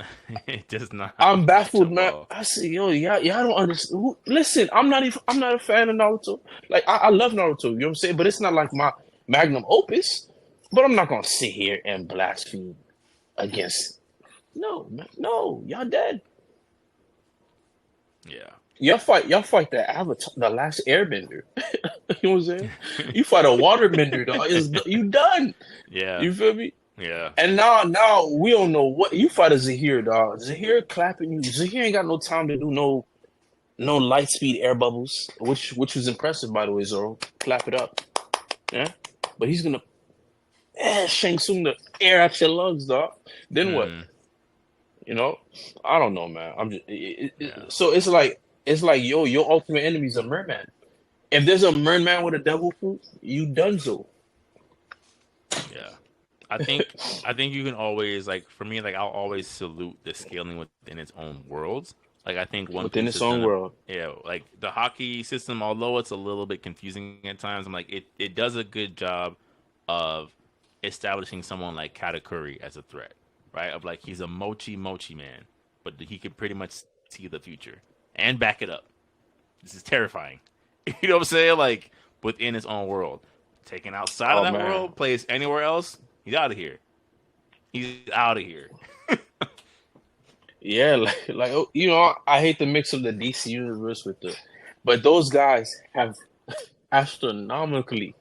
It does not I'm match baffled, up man. well. I say, yo, y'all don't understand. Listen, I'm not a fan of Naruto. Like, I love Naruto, you know what I'm saying? But it's not like my magnum opus. But I'm not gonna sit here and blaspheme against. No, man, no, y'all dead. Yeah. Y'all fight the Avatar, the last Airbender. You know what I'm saying? You fight a waterbender, dog. You done. Yeah. You feel me? Yeah. And now we don't know what you fight a Zahir, dog. Zahir clapping you. Zahir ain't got no time to do no light speed air bubbles, which was impressive by the way, Zoro. Clap it up, yeah. But he's gonna Shang Tsung the air out your lungs, dog. Then what? Mm, You know, I don't know, man. I'm just yeah. so it's like yo, your ultimate enemy is a merman. If there's a merman with a devil fruit, you done so. Yeah. I think you can always like for me like I'll always salute the scaling within its own worlds. Like I think One Within Piece its has own done a world. like the hockey system, although it's a little bit confusing at times, I'm like it does a good job of establishing someone like Katakuri as a threat, right? Of like he's a mochi man, but he can pretty much see the future and back it up. This is terrifying. You know what I'm saying? Like within his own world. Taken outside of Oh that man, world, plays anywhere else, he's out of here. He's out of here. yeah, like oh, you know, I hate the mix of the DC universe with the, but those guys have astronomically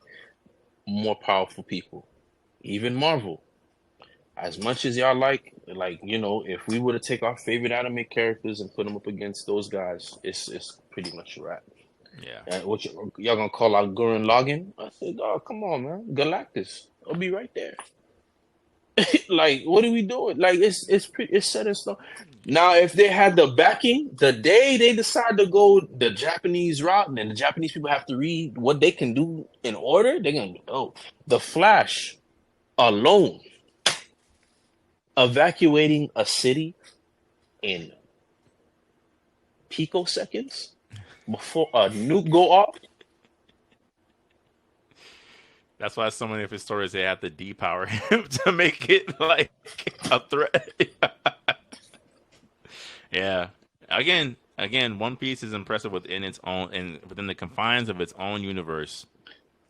more powerful people. Even Marvel, as much as y'all like you know, if we were to take our favorite anime characters and put them up against those guys, it's pretty much a wrap. Yeah. What y'all gonna call out Gurren Lagann? I said, oh, come on, man, Galactus, I'll be right there. Like, what are we doing? Like, it's set in stone. Now, if they had the backing, the day they decide to go the Japanese route, and then the Japanese people have to read what they can do in order, they're gonna oh, the Flash alone evacuating a city in picoseconds before a nuke go off. That's why so many of his stories they have to depower him to make it like a threat. Yeah. Again, One Piece is impressive within its own and within the confines of its own universe.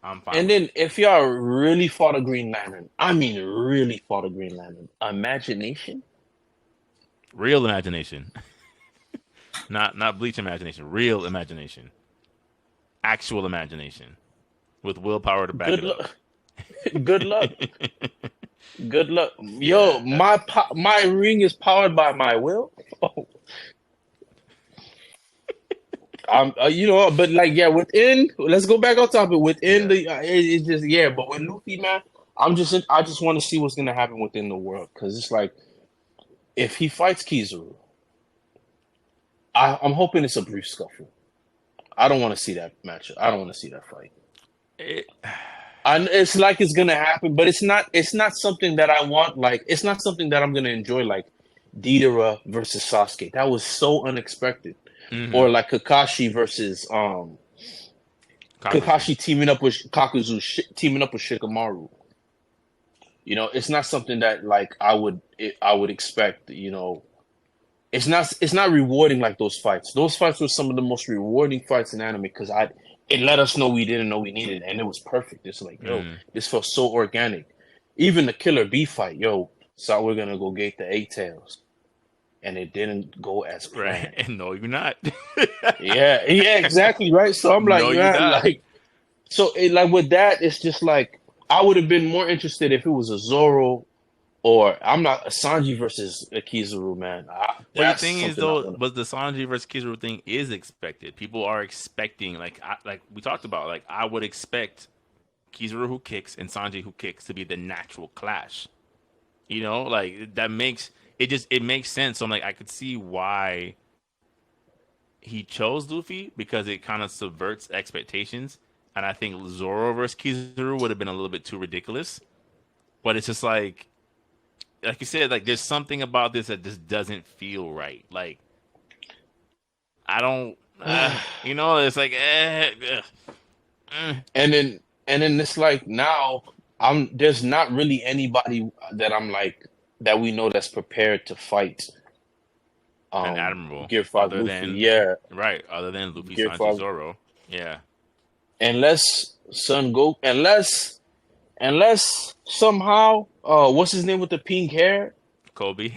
I'm fine And with then it. if y'all really fought a Green Lantern, I mean really fought a Green Lantern, imagination. Real imagination. Not bleach imagination. Real imagination. Actual imagination. With willpower to back Good it up. luck. Good luck. Good luck. Yo, Yeah. my ring is powered by my will. Oh, I'm you know, but like yeah, within let's go back on topic. Within Yeah. the it's just yeah, but with Luffy, man, I just want to see what's gonna happen within the world because it's like if he fights Kizaru, I'm hoping it's a brief scuffle. I don't want to see that matchup. I don't want to see that fight. It, And it's like it's gonna happen, but it's not. It's not something that I want. Like it's not something that I'm gonna enjoy. Like Deidara versus Sasuke. That was so unexpected. mm-hmm. Or like Kakashi versus Kakuzu. Kakashi teaming up with Kakuzu teaming up with Shikamaru. You know, it's not something that like I would expect. You know, it's not rewarding like those fights. Those fights were some of the most rewarding fights in anime because I it let us know we didn't know we needed, and it was perfect. It's like, yo, Mm. this felt so organic. Even the Killer Bee fight, yo, so we're gonna go get the eight tails, and it didn't go as Right. planned. And no, you're not. Yeah, exactly, right. So I'm like, No, you're man, not. like, so like with that, it's just like I would have been more interested if it was a Zoro or I'm not a Sanji versus a Kizaru, man. But the That's thing is, something I though, want. was the Sanji versus Kizaru thing is expected. People are expecting, like we talked about, like I would expect Kizaru who kicks and Sanji who kicks to be the natural clash. You know, like that makes it makes sense. So I'm like, I could see why he chose Luffy because it kind of subverts expectations, and I think Zoro versus Kizaru would have been a little bit too ridiculous. But it's just like you said, like there's something about this that just doesn't feel right. Like I don't, it's like, and then it's like now there's not really anybody that I'm like that we know that's prepared to fight an admirable Gear 5 other Luffy. than Yeah. other than Luffy, Gear Sanji, 5 Zoro. Yeah, unless unless somehow what's his name with the pink hair? Kobe.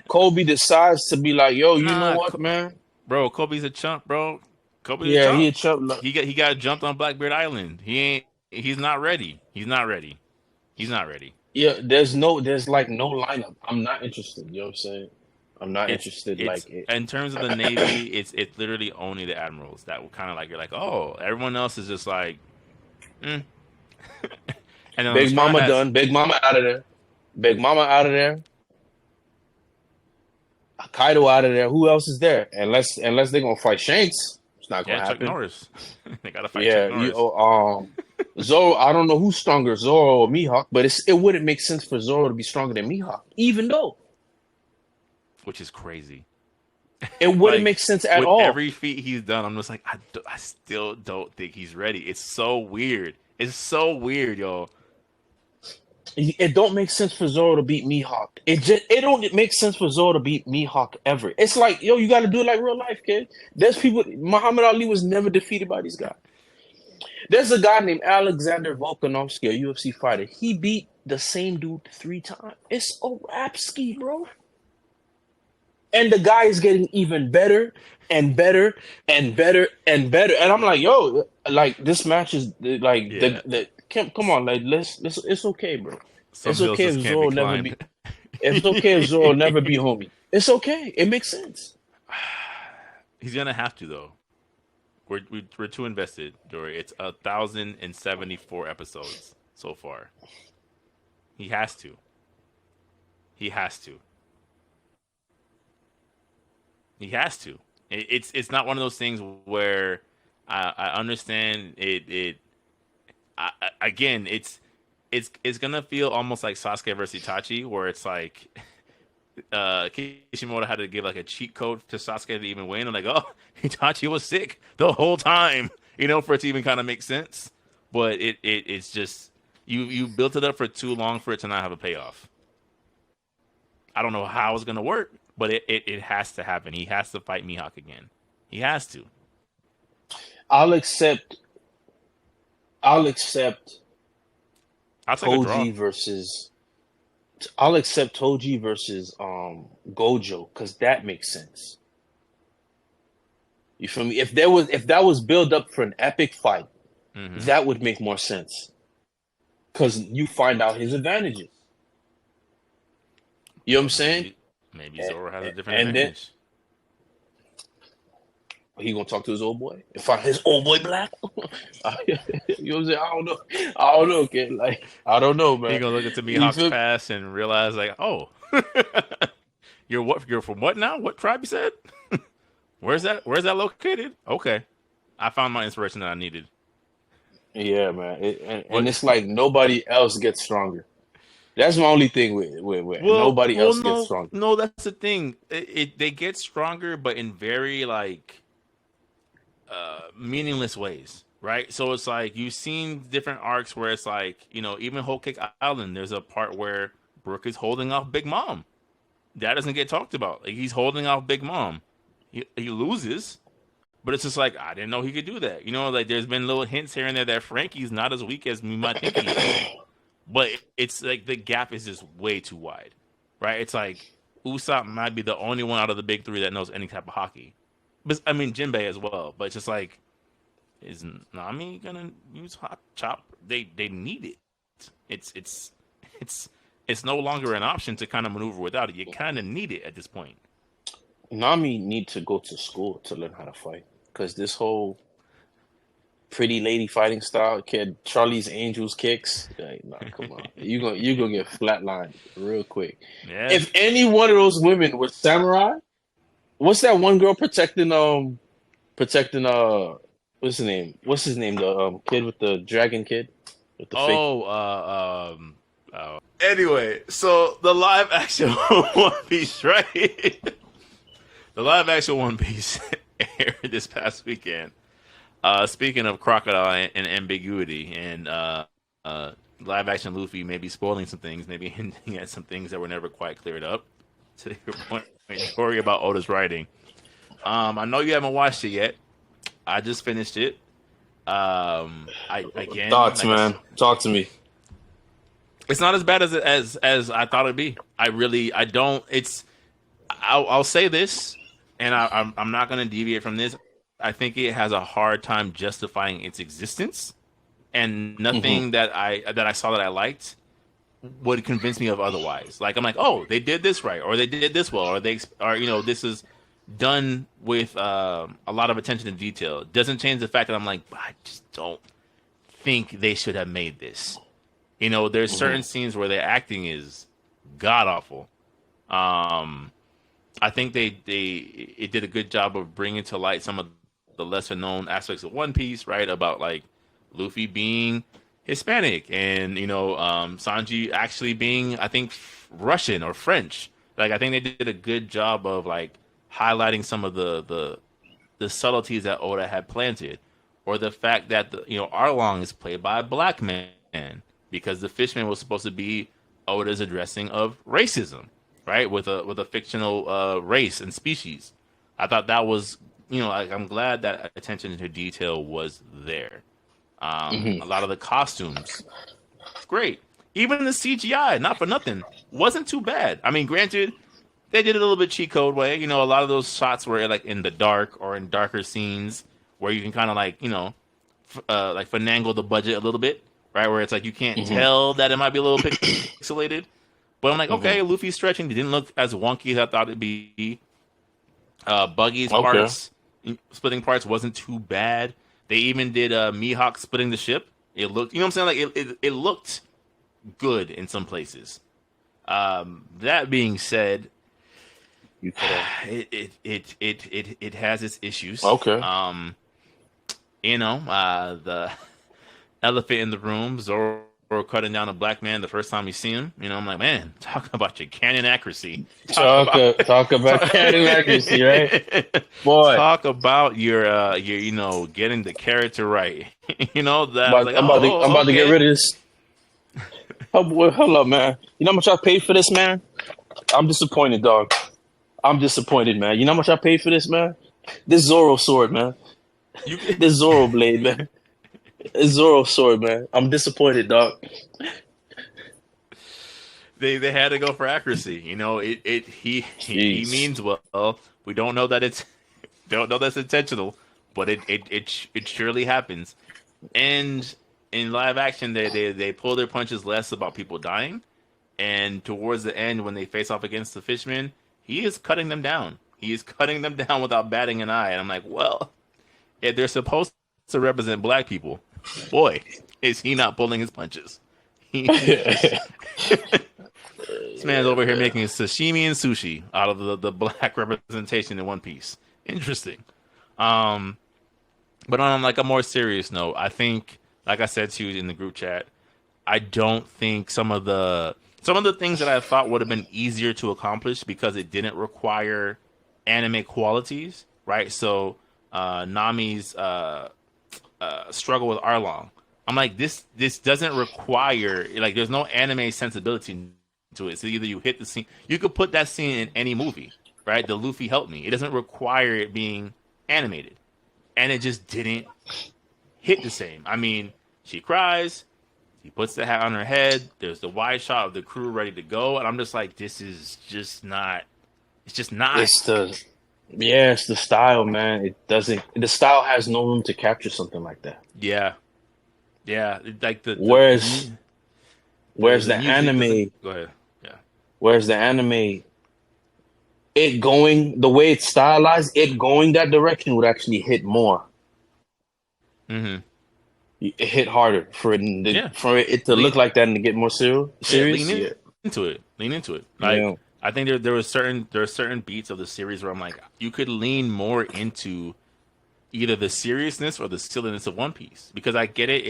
Kobe decides to be like, yo, you know Nah, what, man? bro, Kobe's a chump, bro. Kobe's a Yeah, he chump. a chump. Like, He got jumped on Blackbeard Island. He ain't. He's not ready. He's not ready. He's not ready. yeah, there's like no lineup. I'm not interested. You know what I'm saying? I'm not interested. It's Like it. in terms of the Navy, it's literally only the admirals that will kind of like you're like, oh, everyone else is just like, mm. And then Big Mama done. Big Mama out of there. Big Mama out of there. Kaido out of there. Who else is there? Unless they're gonna fight Shanks, it's not gonna Chuck happen. Norris. They gotta fight Yeah, Chuck Norris. Zoro. I don't know who's stronger, Zoro or Mihawk, but it wouldn't make sense for Zoro to be stronger than Mihawk, even though Which is crazy. it wouldn't Like, make sense at with all. every feat he's done, I'm just like, I still don't think he's ready. It's so weird. It's so weird, yo. It don't make sense for Zoro to beat Mihawk. It don't make sense for Zoro to beat Mihawk ever. It's like, yo, you got to do it like real life, kid. There's people. Muhammad Ali was never defeated by these guys. There's a guy named Alexander Volkanovski, a UFC fighter. He beat the same dude 3 times. It's a rap ski, bro. And the guy is getting even better and better and better and better. And I'm like, yo, like this match is like Yeah. come on, like let's it's okay, bro. Some It's hills okay just if can't Zoro be never climbed. be. It's okay if Zoro never be homie. It's okay. It makes sense. He's gonna have to though. We're too invested, Dory. It's 1,074 episodes so far. He has to. He has to. He has to. It's not one of those things where I understand it. Again, it's gonna feel almost like Sasuke versus Itachi, where it's like Kishimoto had to give like a cheat code to Sasuke to even win. I'm like, oh, Itachi was sick the whole time, for it to even kind of make sense. But it's just you built it up for too long for it to not have a payoff. I don't know how it's gonna work, but it has to happen. He has to fight Mihawk again. He has to. I'll accept I'll take a draw. Toji versus. I'll accept Toji versus Gojo because that makes sense. You feel me? If that was build up for an epic fight, Mhm. that would make more sense. Because you find out his advantages. You know what I'm saying? Maybe Zoro has a different And then advantage. he gonna talk to his old boy and find his old boy black. You know what I'm saying? I don't know, kid. Like I don't know, man. He gonna look into You Mihawk's feel- past and realize like, oh, you're what? You're from what now? What tribe you said? Where's that located? Okay, I found my inspiration that I needed. Yeah, man. And it's like nobody else gets stronger. That's my only thing with nobody else gets stronger. No, that's the thing. They get stronger, but in very like meaningless ways, right? So it's like you've seen different arcs where it's like, even Whole Cake Island, there's a part where Brook is holding off Big Mom. That doesn't get talked about. Like he's holding off Big Mom. He loses, but it's just like I didn't know he could do that. Like there's been little hints here and there that Frankie's not as weak as we might think he is. But it's like the gap is just way too wide, right? It's like Usopp might be the only one out of the big 3 that knows any type of hockey. But I mean Jinbei as well. But it's just like, is Nami gonna use hot chop? They need it. It's no longer an option to kind of maneuver without it. You kind of need it at this point. Nami need to go to school to learn how to fight because this whole pretty lady fighting style, kid, Charlie's Angels kicks. Like, nah, come on, you gonna get flatlined real quick. Yeah. If any one of those women was samurai, What's that one girl protecting what's his name? What's his name? The kid with the dragon kid with the fake. Oh, anyway, so the live action One Piece, right? The live action One Piece aired this past weekend. Speaking of crocodile and ambiguity, and live action Luffy maybe spoiling some things, maybe hinting at some things that were never quite cleared up. To your point, story about Oda's writing. I know you haven't watched it yet. I just finished it. Thoughts, man. Talk to me. It's not as bad as I thought it'd be. I don't. I'll say this, and I'm not going to deviate from this. I think it has a hard time justifying its existence, and nothing that I saw that I liked would convince me of otherwise. Like I'm like, oh, they did this right, or they did this well, or this is done with a lot of attention to detail. It doesn't change the fact that I'm like, I just don't think they should have made this. There's certain scenes where the acting is god awful. I think it did a good job of bringing to light some of the lesser known aspects of One Piece, right? About like Luffy being Hispanic and Sanji actually being, I think, Russian or French. Like I think they did a good job of like highlighting some of the subtleties that Oda had planted, or the fact that Arlong is played by a black man because the Fishman was supposed to be Oda's addressing of racism, right? With a fictional race and species. I thought that was, I'm glad that attention to detail was there. A lot of the costumes, great. Even the CGI, not for nothing, wasn't too bad. I mean, granted, they did it a little bit cheat code way. A lot of those shots were like in the dark or in darker scenes where you can kind of like, like finagle the budget a little bit, right? Where it's like you can't tell that it might be a little pixelated. But I'm like, okay, Luffy's stretching. It didn't look as wonky as I thought it'd be. Buggy's parts, splitting parts wasn't too bad. They even did Mihawk splitting the ship. It looked, you know what I'm saying? Like it looked good in some places. That being said, it has its issues. Okay. The elephant in the room, Zoro cutting down a black man the first time you see him. I'm like, man, talk about your canon accuracy. Talk about canon accuracy, right? Boy. Talk about your getting the character right. I'm about to get rid of this. Oh boy, hold up, man. You know how much I paid for this, man? I'm disappointed, dog. I'm disappointed, man. You know how much I paid for this, man? This Zoro sword, man. This Zoro blade, man. This Zoro sword, man. I'm disappointed, dog. They had to go for accuracy. He means well. We don't know that that's intentional, but it surely happens. And in live action, they pull their punches less about people dying, and towards the end, when they face off against the Fishman, he is cutting them down. He is cutting them down without batting an eye. And I'm like, well, if they're supposed to represent black people, boy, is he not pulling his punches. This man's over here making sashimi and sushi out of the black representation in One Piece. Interesting. But on like a more serious note, I think, like I said to you in the group chat, I don't think some of the things that I thought would have been easier to accomplish because it didn't require anime qualities, right? So Nami's struggle with Arlong. I'm like, this doesn't require, like, there's no anime sensibility to it. So either you hit the scene, you could put that scene in any movie, right? The Luffy helped me. It doesn't require it being animated. And it just didn't hit the same. I mean, she cries, he puts the hat on her head, there's the wide shot of the crew ready to go, and I'm just like, this is just not, it's just not. It's the style, man. The style has no room to capture something like that. Yeah. Like whereas the anime, go ahead. Yeah. Whereas the anime, it going the way it's stylized, it going that direction would actually hit more. Mm-hmm. It hit harder for it to look like that and to get more serious. Lean into it. Like I think there are certain beats of the series where I'm like, you could lean more into either the seriousness or the silliness of One Piece because I get it.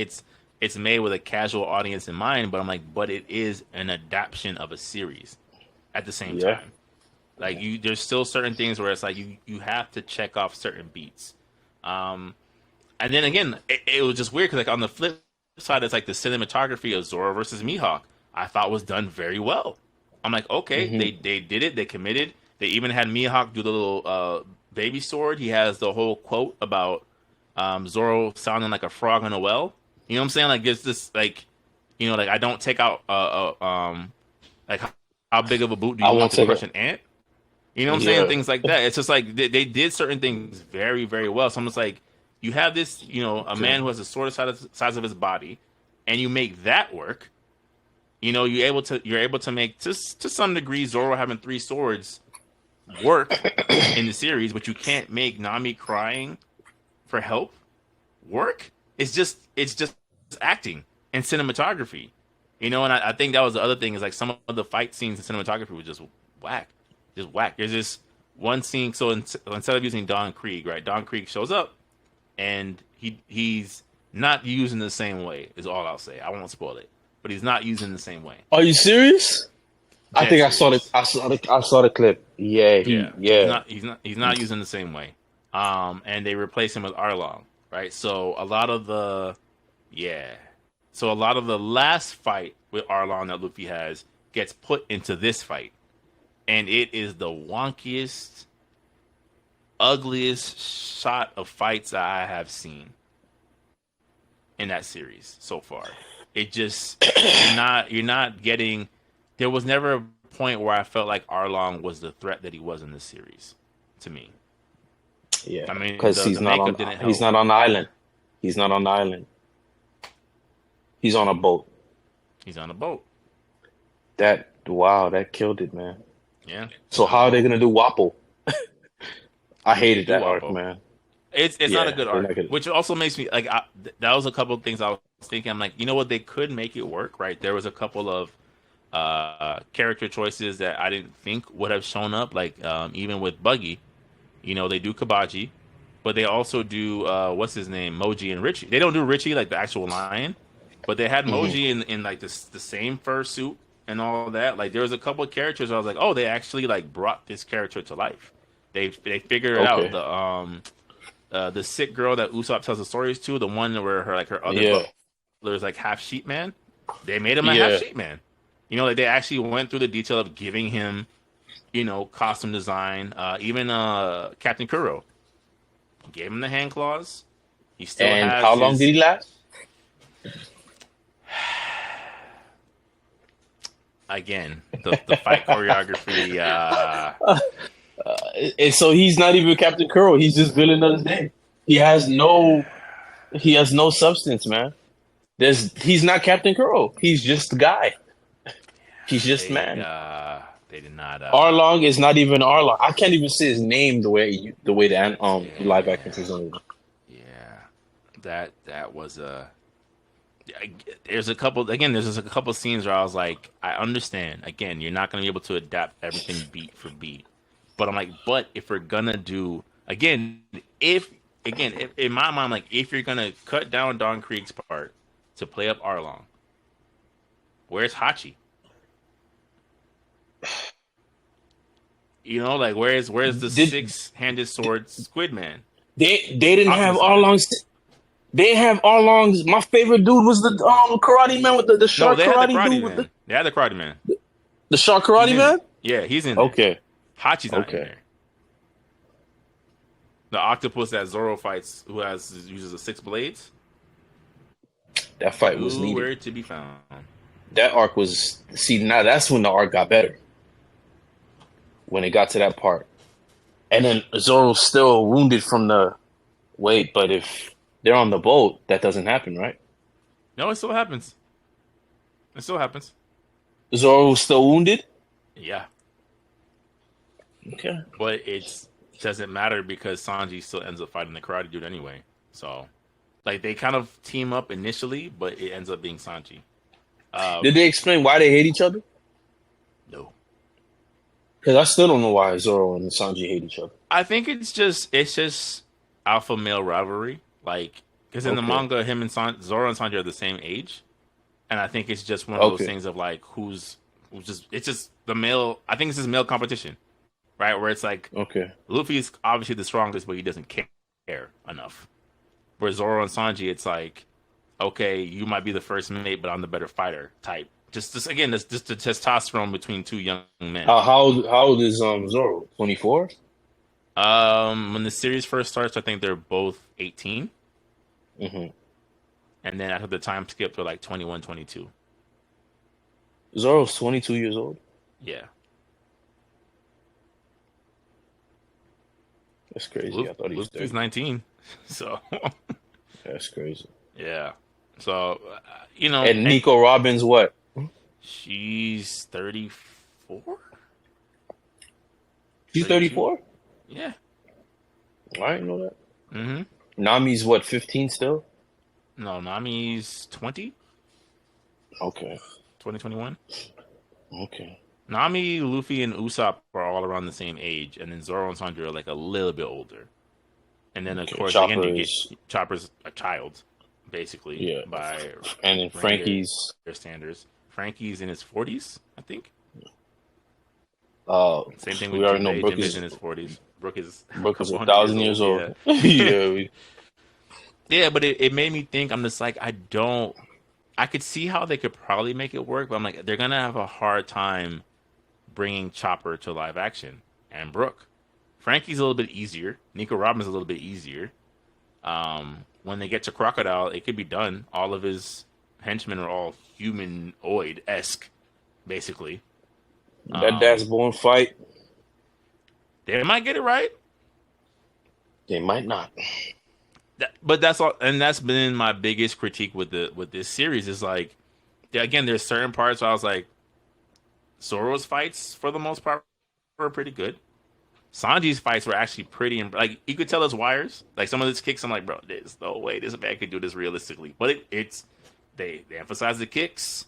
It's made with a casual audience in mind, but I'm like, but it is an adaptation of a series at the same Yeah. time. Like there's still certain things where it's like you have to check off certain beats. Um, and then again, it was just weird because like on the flip side, it's like the cinematography of Zoro versus Mihawk I thought was done very well. I'm like, okay, Hmm. they did it, they committed. They even had Mihawk do the little baby sword. He has the whole quote about Zoro sounding like a frog in a well. You know what I'm saying? Like there's this like, like I don't take out like how big of a boot do I you won't want to take crush it. an ant? You know what I'm saying? Yeah. Things like that. It's just like they did certain things very, very well. So I'm just like, you have this, a Okay. man who has the sword size of his body, and you make that work. You're able to make to some degree Zoro having three swords work in the series, but you can't make Nami crying for help work. It's just acting and cinematography. And I think that was the other thing is like some of the fight scenes and cinematography was just whack. Just whack. There's this one scene. So instead of using Don Krieg, right? Don Krieg shows up and he's not using the same way. Is all I'll say. I won't spoil it, but he's not using the same way. Are you serious? I Dead think I saw the serious. I saw the clip. Yeah, Yeah, yeah. he's not using the same way. And they replace him with Arlong, right? So a lot of the yeah, so a lot of the last fight with Arlong that Luffy has gets put into this fight, and it is the wonkiest, ugliest shot of fights that I have seen in that series so far. It just you're not getting. There was never a point where I felt like Arlong was the threat that he was in this series to me. Yeah, I mean, because the makeup didn't he's help. not on the island. He's not on the island. He's on a boat. He's on a boat. That wow, that killed it, man. Yeah, he's So on a how are they boat. gonna do Wappo? I They hated do that arc, Wapo. man. It's not a Yeah, good they're arc, not gonna. which also makes me like that was a couple of things I was thinking. I'm like, you know what? They could make it work, right? There was a couple of character choices that I didn't think would have shown up, like even with Buggy. They do Kabaji, but they also do what's his name, Moji and Richie. They don't do Richie like the actual lion, but they had Hmm. Moji in like the same fursuit and all that. Like there was a couple of characters I was like, oh, they actually like brought this character to life. They figured it out. Okay. The sick girl that Usopp tells the stories to, the one where her other Yeah. butler is like half sheep man. They made him a half Yeah. sheep man. Like they actually went through the detail of giving him costume design. Even Captain Kuro gave him the hand claws. He still And how has long did his he last? again the fight choreography. And so he's not even Captain Curl. He's just villain of the day. He has no. He has no substance, man. He's not Captain Curl. He's just the guy. He's just They man. they did not. Arlong is not even Arlong. I can't even say his name the way the live action Yeah, says it. yeah. That was a. There's a couple again. There's just a couple scenes where I was like, I understand. Again, you're not gonna be able to adapt everything beat for beat, but I'm like, but if we're gonna do if in my mind, like if you're gonna cut down Don Krieg's part to play up Arlong, where's Hachi? Like where's the Did six-handed sword Squid Man? they didn't have Octopus Man. Arlong's? They have Arlong's. My favorite dude was the karate man with the No, shark they had the karate Karate dude with Man. They had the Karate Man. the shark He's karate in man. it. Yeah, he's in there. Okay, Hachi's not in okay. there. The octopus that Zoro fights, who uses the six blades, That fight was needed. nowhere to be found. That arc was now that's when the arc got better. When it got to that part. And then Zoro's still wounded from the wait, but if they're on the boat, that doesn't happen, right? No, it still happens. It still happens. Zoro's still wounded? Yeah, Okay. but it doesn't matter because Sanji still ends up fighting the Karate Dude anyway. So, like, they kind of team up initially, but it ends up being Sanji. Did they explain why they hate each other? No, Because I still don't know why Zoro and Sanji hate each other. I think it's just alpha male rivalry. Like, because in the Okay. manga, him and Zoro and Sanji are the same age, and I think it's just one of those Okay. things of like who's just it's just the male. I think it's just male competition, right? Where it's like Okay. Luffy's obviously the strongest, but he doesn't care enough. Where Zoro and Sanji, it's like, okay, you might be the first mate, but I'm the better fighter type. Just again, that's just the testosterone between two young men. How old is Zoro? 24? When the series first starts, I think they're both 18, Mm-hmm. and then after the time skip, they're like 21, 22. Zoro's 22 years old. Yeah, That's crazy. I thought he was Luffy's 30. 19, so That's crazy. yeah. So And Nico Robbins, what? she's 34, She's 32. 34? Yeah. I didn't know that. Mm-hmm. Nami's what, 15 still? No, Nami's 20, Okay. 2021. Okay. Nami, Luffy, and Usopp are all around the same age, and then Zoro and Sanji are like a little bit older. And then, of Okay. course, again, Chopper you get is, Chopper's a child, basically, yeah. by And then reindeer Frankie's, standards. Frankie's in his 40s, I think. uh, Same thing we with already know Jinbei. Jinbei's in his 40s. Brooke is a Brooke is couple a hundred years thousand years old. old. Yeah. Yeah. Yeah, but it made me think, I'm just like, I could see how they could probably make it work, but I'm like, they're going to have a hard time bringing Chopper to live action and Brooke. Frankie's a little bit easier. Nico Robin's a little bit easier. When they get to Crocodile, it could be done. All of his henchmen are all humanoid esque, basically. That Dad's Born fight, They might get it right. they might not. But that's all, and that's been my biggest critique with this series is like, again, there's certain parts where I was like, Zoro's fights for the most part were pretty good. Sanji's fights were actually pretty, like you could tell it's wires. Like some of his kicks, I'm like, bro, there's no way this man could do this realistically. But it's they emphasize the kicks,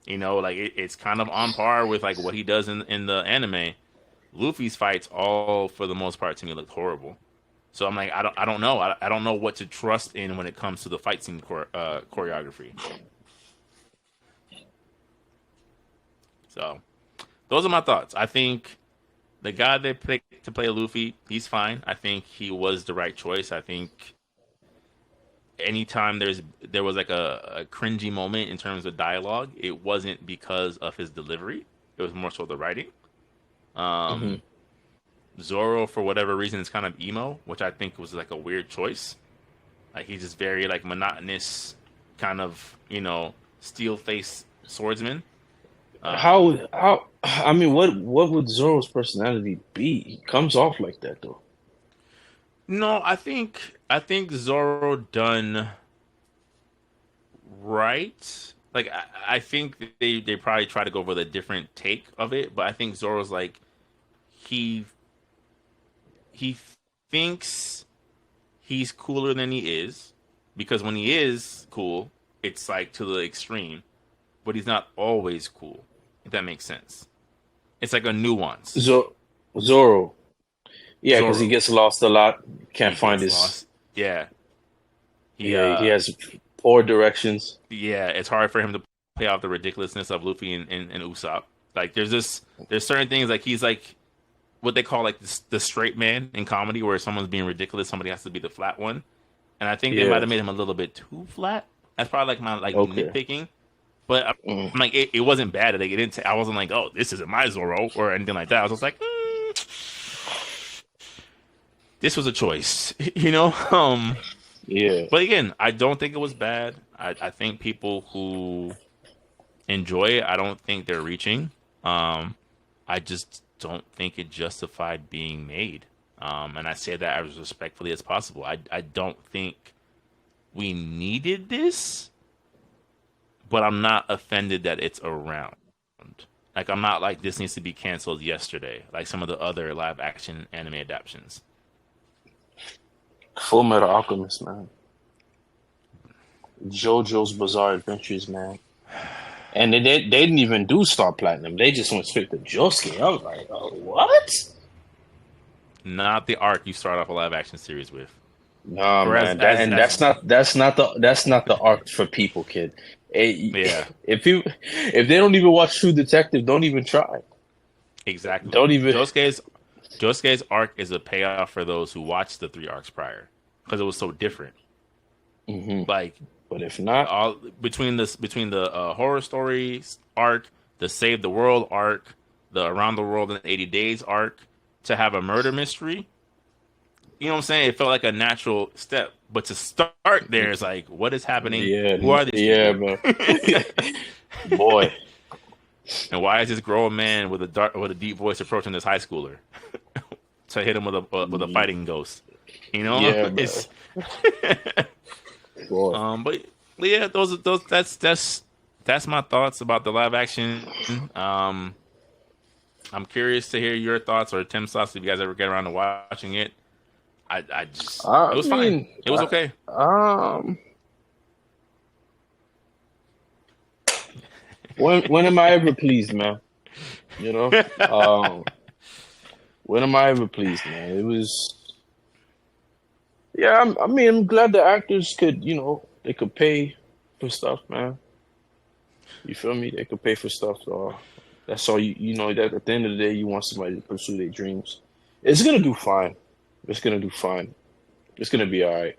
like it's kind of on par with like what he does in the anime. Luffy's fights, all for the most part, to me looked horrible. So I'm like, I don't know, I don't know what to trust in when it comes to the fight scene choreography. So those are my thoughts. I think the guy they picked to play Luffy, he's fine. I think he was the right choice. I think anytime there was like a cringy moment in terms of dialogue, it wasn't because of his delivery. It was more so the writing. Hmm. Zoro, for whatever reason, is kind of emo, which I think was like a weird choice. Like he's just very like monotonous, kind of steel face swordsman. I mean, what would Zoro's personality be? He comes off like that though. No, I think Zoro done right. Like I think they probably try to go with a different take of it, but I think Zoro's like he he thinks he's cooler than he is because when he is cool, it's like to the extreme, but he's not always cool. If that makes sense, it's like a nuance. Zo- Zoro, yeah, because he Zoro, gets lost a lot. Can't he find gets his. lost. Yeah, he Yeah, he has poor directions. yeah, it's hard for him to play off the ridiculousness of Luffy and Usopp. Like there's certain things like he's like what they call like the straight man in comedy where someone's being ridiculous, somebody has to be the flat one. And I think they might Yeah. have made him a little bit too flat. That's probably like my like Okay. nitpicking. But Mm. I'm like it wasn't bad. Like it didn't. I wasn't like, oh, this isn't my Zoro or anything like that. I was just like, this was a choice, Yeah. But again, I don't think it was bad. I think people who enjoy it, I don't think they're reaching. I just don't think it justified being made. And I say that as respectfully as possible. I don't think we needed this, but I'm not offended that it's around. Like I'm not like this needs to be canceled yesterday, like some of the other live action anime adaptations. Full Metal Alchemist, man. JoJo's Bizarre Adventures, man. And they didn't even do Star Platinum. They just went straight to Josuke. I was like, oh, what? Not the arc you start off a live action series with. Nah, For man. That's not the arc for people, kid. yeah, If they don't even watch True Detective, don't even try. exactly. Don't even. Josuke's arc is a payoff for those who watched the 3 arcs prior because it was so different. Hmm. Like But if not, all between the horror stories arc, the Save the World arc, the Around the World in 80 Days arc, to have a murder mystery, you know what I'm saying? It felt like a natural step. But to start there is like, what is happening? yeah, Who are these yeah, people? man. Boy, And why is this grown man with a deep voice approaching this high schooler to hit him with a fighting ghost? You know, yeah, man. it's Boy. but yeah, those that's my thoughts about the live action. I'm curious to hear your thoughts or Tim's thoughts if you guys ever get around to watching it. I just it was fine. It was okay. When am I ever pleased, man? You know, when am I ever pleased, man? It was, yeah. I mean, I'm glad the actors could, they could pay for stuff, man. You feel me? They could pay for stuff. So that's all you know. That at the end of the day, you want somebody to pursue their dreams. It's gonna do fine. It's gonna do fine. It's gonna be all right.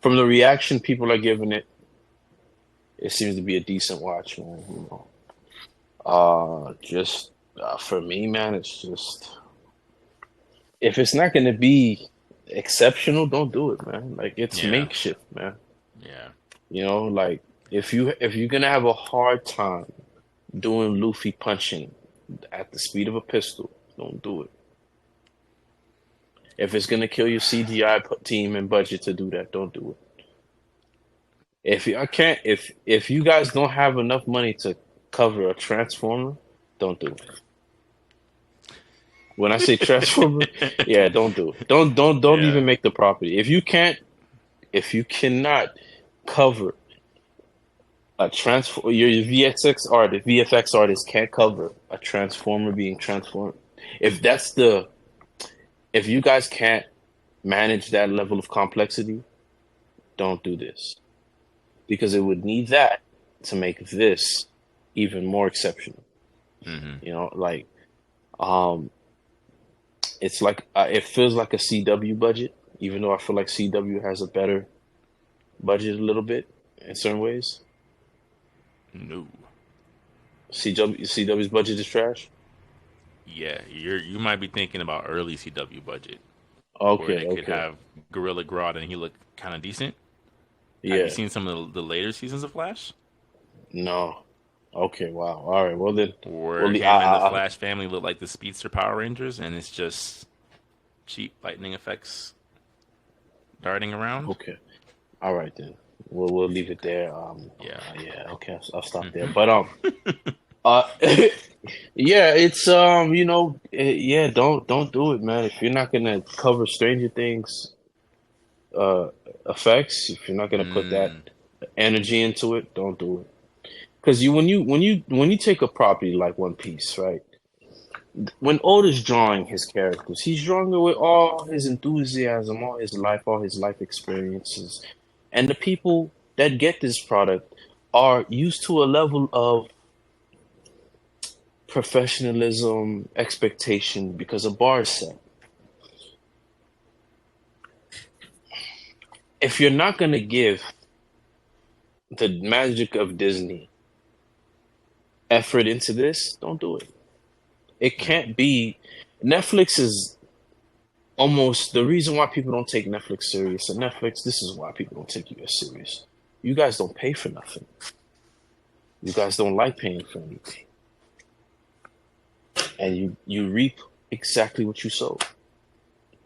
From the reaction people are giving it, it seems to be a decent watch, man. Just for me, man, it's just if it's not gonna be exceptional, don't do it, man. Like it's Yeah. makeshift, man. Yeah. Like if you're gonna have a hard time doing Luffy punching at the speed of a pistol, don't do it. If it's gonna kill your CGI team and budget to do that, don't do it. If you guys don't have enough money to cover a Transformer, don't do it. When I say Transformer, yeah, don't do it. Don't Yeah. even make the property. If you cannot cover a transform, your VFX artist can't cover a Transformer being transformed. If you guys can't manage that level of complexity, don't do this. Because it would need that to make this even more exceptional. Mm-hmm. It's like it feels like a CW budget, even though I feel like CW has a better budget a little bit in certain ways. No. CW's budget is trash. Yeah, you might be thinking about early CW budget where they Okay, could have Gorilla Grodd and he looked kind of decent. Have yeah, you seen some of the later seasons of Flash no, okay, wow, all right, well then, where well, him and the Flash family look like the Speedster Power Rangers and it's just cheap lightning effects darting around? okay, all right then, we'll leave it there. Yeah. Yeah, okay, I'll stop there. But uh, yeah, it's yeah, don't do it, man. If you're not gonna cover Stranger Things effects, if you're not gonna put that energy into it, don't do it. Because when you take a property like One Piece, right? When Oda's drawing his characters, he's drawing it with all his enthusiasm, all his life experiences, and the people that get this product are used to a level of professionalism, expectation, because a bar is set. If you're not gonna give the magic of Disney effort into this, don't do it. It can't be. Netflix is almost the reason why people don't take Netflix serious. And Netflix, this is why people don't take you as serious. You guys don't pay for nothing. You guys don't like paying for anything. And you reap exactly what you sow.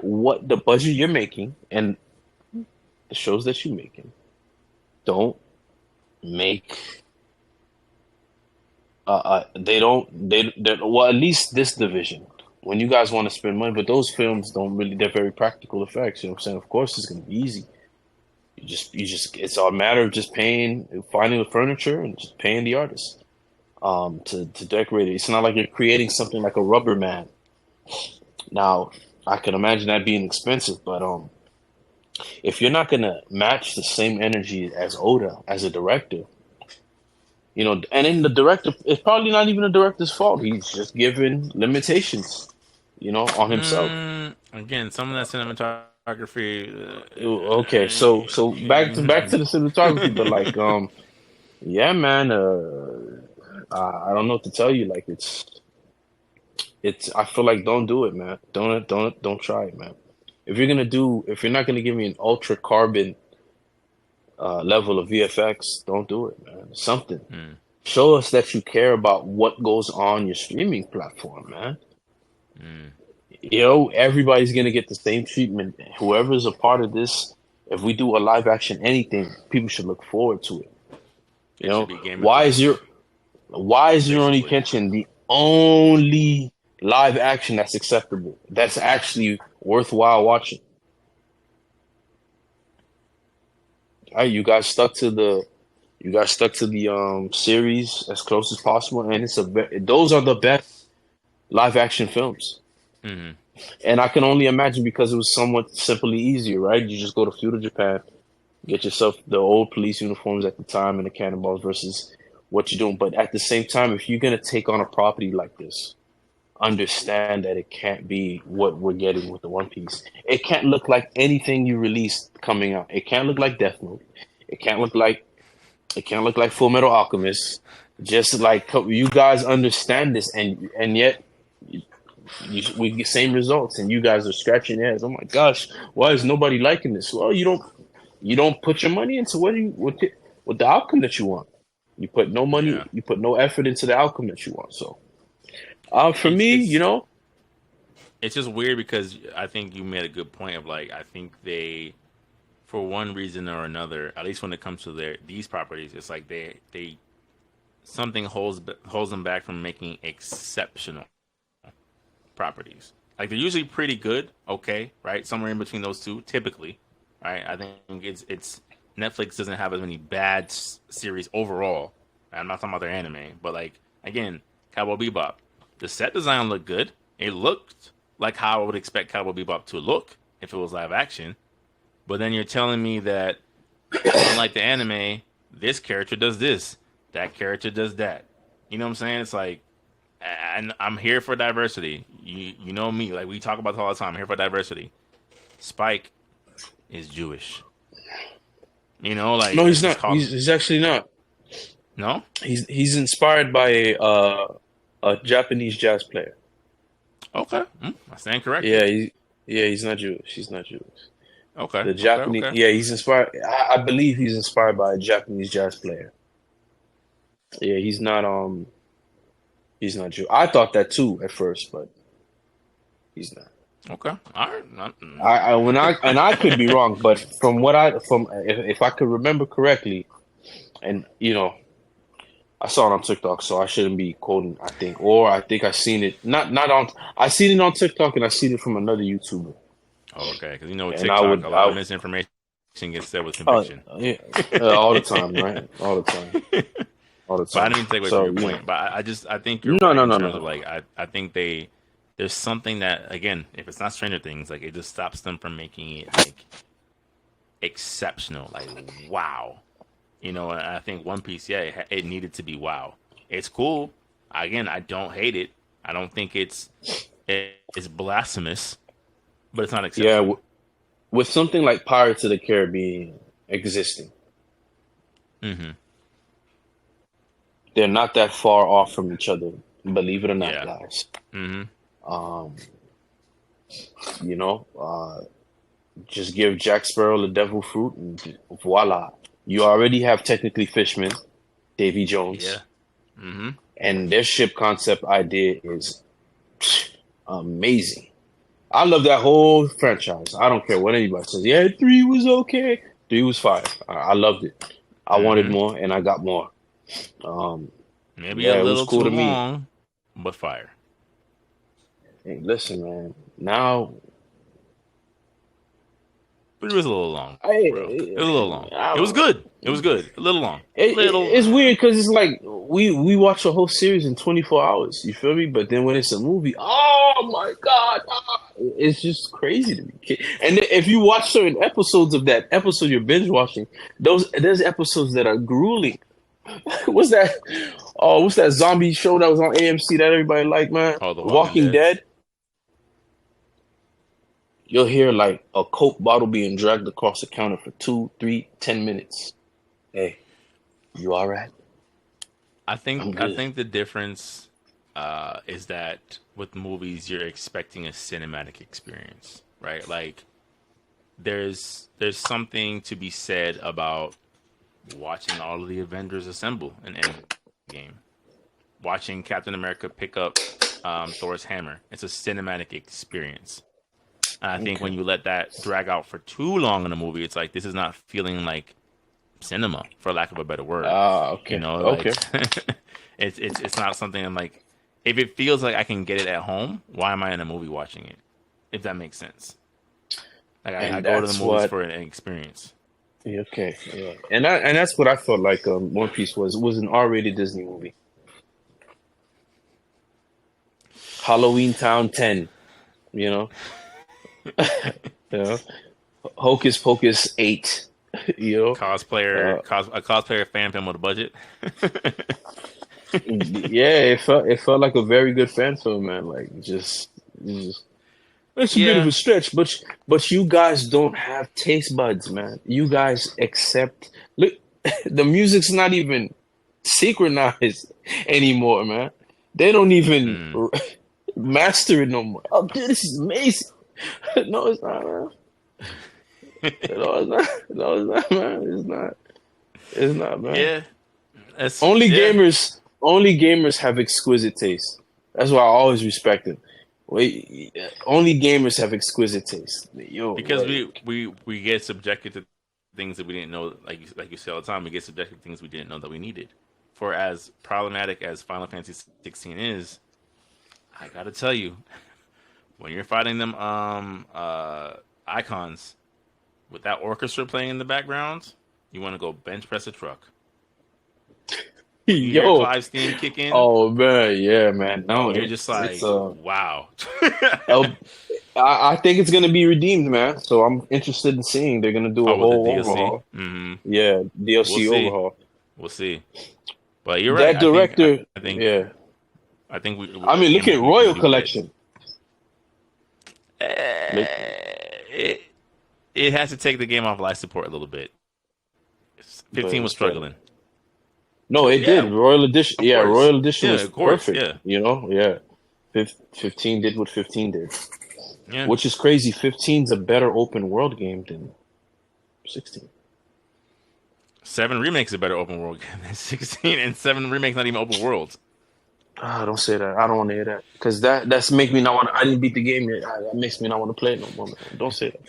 What the budget you're making and the shows that you're making don't make well, at least this division, when you guys want to spend money, but those films don't really, they're very practical effects, you know what I'm saying? Of course it's gonna be easy. it's all a matter of just finding the furniture and just paying the artist to decorate it. It's not like you're creating something like a rubber man. Now, I can imagine that being expensive, but if you're not gonna match the same energy as Oda as a director, and then the director, it's probably not even the director's fault. He's just given limitations, on himself. Again, some of that cinematography. Okay, so back to the cinematography, but like yeah, man, I don't know what to tell you. Like it's I feel like don't do it, man. Don't try it, man. If you're not gonna give me an ultra carbon level of VFX, don't do it, man. Something. mm, Show us that you care about what goes on your streaming platform, man. mm. Everybody's gonna get the same treatment. Whoever's a part of this, if we do a live action anything, people should look forward to it. It should be Game of Why is Thrones, your only basically. Kenshin the only live action that's acceptable? That's actually worthwhile watching. All right, you guys stuck to the series as close as possible, and those are the best live action films. Hmm. And I can only imagine because it was somewhat simply easier, right? You just go to feudal Japan, get yourself the old police uniforms at the time and the cannonballs versus what you're doing. But at the same time, if you're gonna take on a property like this, understand that it can't be what we're getting with the One Piece. It can't look like anything you released coming out. It can't look like Death Note. It can't look like Full Metal Alchemist. Just like you guys understand this, and yet we get same results, and you guys are scratching your heads. Oh my gosh, why is nobody liking this? Well, you don't put your money into what the outcome that you want. You put no money, Yeah, you put no effort into the outcome that you want. So, for it's me, it's it's just weird because I think you made a good point of like I think they, for one reason or another, at least when it comes to these properties, it's like they something holds them back from making exceptional properties. Like they're usually pretty good, okay, right? Somewhere in between those two, typically, right? I think it's Netflix doesn't have as many bad series overall. I'm not talking about their anime, but like again, Cowboy Bebop, the set design looked good. It looked like how I would expect Cowboy Bebop to look if it was live action. But then you're telling me that unlike the anime, this character does this, that character does that. You know what I'm saying? It's like, and I'm here for diversity. You know me, like we talk about this all the time. I'm here for diversity. Spike is Jewish. Like no, he's let's just not. call him. He's actually not. No, He's inspired by a Japanese jazz player. okay, I stand corrected. Yeah, he's not Jewish. He's not Jewish. Okay, The okay, Japanese, okay. yeah, he's inspired. I believe he's inspired by a Japanese jazz player. Yeah, he's not Jew. I thought that too at first, but he's not. Okay. All right. Not, I could be wrong, but from if I could remember correctly, and I saw it on TikTok, so I shouldn't be quoting. I think I seen it not on. I seen it on TikTok, and I seen it from another YouTuber. oh, okay. Because with And I TikTok, a would, lot of misinformation gets said with conviction. yeah, all the time, right? All the time, all the But I time. didn't mean to take away from So your point. But I think you're no, right no, in no, no, terms of no. like I think there's something that again, if it's not Stranger Things, like it just stops them from making it like exceptional, like wow. And I think One Piece, yeah, it needed to be wow. It's cool. Again, I don't hate it. I don't think it's blasphemous, but it's not Yeah, exceptional. with something like Pirates of the Caribbean existing, Mm-hmm. they're not that far off from each other. Believe it or not, Yeah. guys. Mm-hmm. Um, you know, uh, just give Jack Sparrow the devil fruit, and voila, you already have technically Fishman, Davy Yeah. Jones, Mm-hmm. and their ship concept idea is amazing. I love that whole franchise. I don't care what anybody says. Yeah, three was okay. Three was fire. I loved it. I wanted Mm-hmm. more, and I got more. Um, Maybe a yeah, it was little cool too to me. long, but fire. Hey, listen, man. Now 3 was a little long, bro. It was a little long. I It was don't know. good. It was good. A little long. Little. It's weird because it's like we watch a whole series in 24 hours. You feel me? But then when it's a movie, oh my god, it's just crazy to me. And if you watch certain episodes of that episode you're binge watching, there's episodes that are grueling. What's that? Oh, what's that zombie show that was on AMC that everybody liked, man? Oh, The Walking Dead. You'll hear like a Coke bottle being dragged across the counter for 2, 3, 10 minutes. Hey, you all right? I think the difference is that with movies you're expecting a cinematic experience, right? Like there's something to be said about watching all of the Avengers assemble in Endgame, watching Captain America pick up Thor's hammer. It's a cinematic experience. And I think when you let that drag out for too long in a movie, it's like this is not feeling like cinema, for lack of a better word. Okay. You know, like, it's not something I'm like. If it feels like I can get it at home, why am I in a movie watching it? If that makes sense. Like I go to the movies for an experience. Okay. Yeah. And that's what I felt like One Piece was. It was an R-rated Disney movie. Halloween Town 10. You know. You know, Hocus Pocus 8. You know, a cosplayer fan film with a budget. Yeah, it felt like a very good fan film, man. Like just it's a bit of a stretch, but you guys don't have taste buds, man. You guys accept. Look, the music's not even synchronized anymore, man. They don't even master it no more. Oh, dude, this is amazing. No, it's not, man. No, it's not. No, it's not, man. It's not. It's not, man. Yeah. Only gamers have exquisite taste. That's why I always respect it. Only gamers have exquisite taste. Because we get subjected to things that we didn't know, like you say all the time. We get subjected to things we didn't know that we needed. For as problematic as Final Fantasy 16 is, I gotta tell you, when you're fighting them icons with that orchestra playing in the background, you want to go bench press a truck. You hear Clive's theme kick in. Oh man, yeah, man. No, you're just like, wow. I think it's gonna be redeemed, man. So I'm interested in seeing. They're gonna do a whole overhaul. Mm-hmm. Yeah, DLC overhaul. We'll see. But you're right. That director, I think yeah. I think I mean, look at Royal Collection. It has to take the game off life support a little bit. 15 was struggling. No, it did. Royal Edition. Yeah, Royal Edition was perfect. Yeah. You know, yeah. 15 did what 15 did. Yeah. Which is crazy. 15's a better open world game than 16. 7 Remake's a better open world game than 16, and 7 Remake's not even open world. Don't say that. I don't want to hear that. Because that's make me not want to. I didn't beat the game yet. That makes me not want to play it no more, man. Don't say that.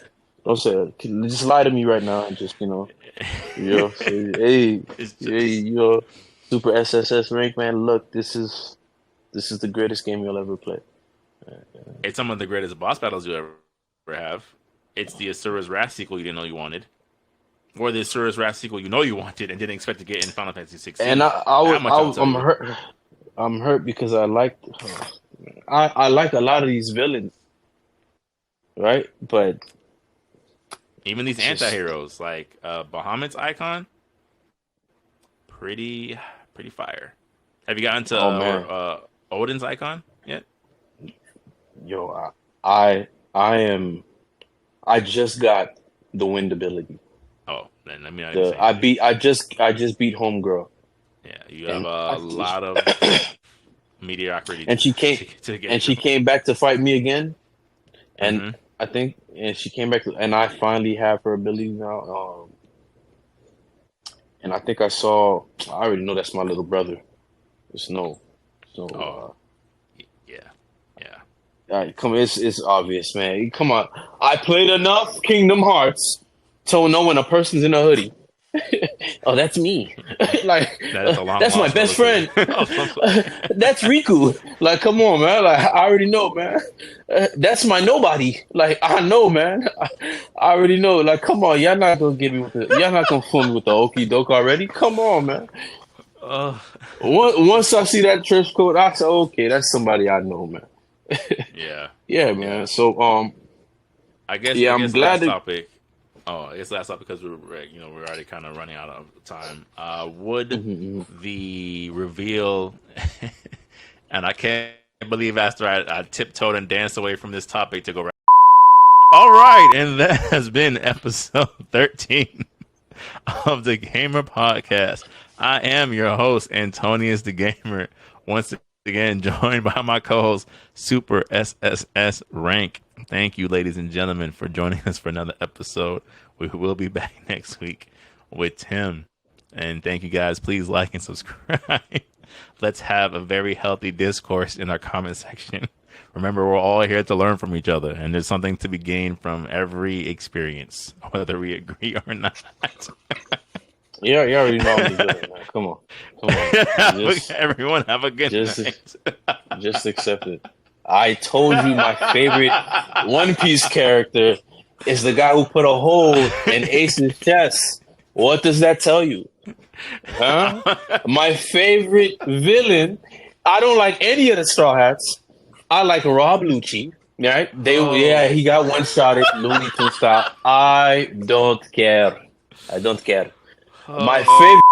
Don't say that. Just lie to me right now and just, say, hey, Super SSS rank, man. Look, this is the greatest game you'll ever play. It's some of the greatest boss battles you'll ever have. It's the Asura's Wrath sequel you didn't know you wanted. Or the Asura's Wrath sequel you know you wanted and didn't expect to get in Final Fantasy 16. And I'm hurt. I'm hurt because I like a lot of these villains, right? But even these anti-heroes, like Bahamut's icon, pretty fire. Have you gotten to Odin's icon yet? Yo, I just got the wind ability. Oh, then let me not I just beat Homegirl. Yeah, you have a lot of mediocrity. And she came back to fight me again. And I think she came back and I finally have her ability now. And I think I already know that's my little brother. It's no. Yeah. Come on, it's obvious, man. Come on. I played enough Kingdom Hearts to know when a person's in a hoodie. Oh, that's me. Like, That is a long that's my lost best friend. relative. That's Riku. Like, come on, man. Like, I already know, man. That's my nobody. Like, I know, man. I already know. Like, come on, y'all not gonna get me with the. Y'all not gonna fool me with the okie doke already. Come on, man. Oh, Once I see that trench coat, I say, okay, that's somebody I know, man. yeah, Yeah, man. yeah. So, I guess yeah, I I'm guess glad last that. topic. Oh, I guess last topic because we're already kind of running out of time. Would Mhm, the reveal, and I can't believe after I tiptoed and danced away from this topic to go right. All right, and that has been episode 13 of the Gamer Podcast. I am your host, Antonius the Gamer. Once again, joined by my co-host, Super SSS Rank. Thank you, ladies and gentlemen, for joining us for another episode. We will be back next week with Tim. And thank you guys. Please like and subscribe. Let's have a very healthy discourse in our comment section. Remember, we're all here to learn from each other, and there's something to be gained from every experience, whether we agree or not. Yeah, you already know I'm the villain, man. Come on. Everyone have a good Just, night. just accept it. I told you my favorite One Piece character is the guy who put a hole in Ace's chest. What does that tell you? Huh? My favorite villain. I don't like any of the Straw Hats. I like Rob Lucci. Right? Yeah, he got one shot at Looney Tunes style. I don't care. I don't care. My Oh. favorite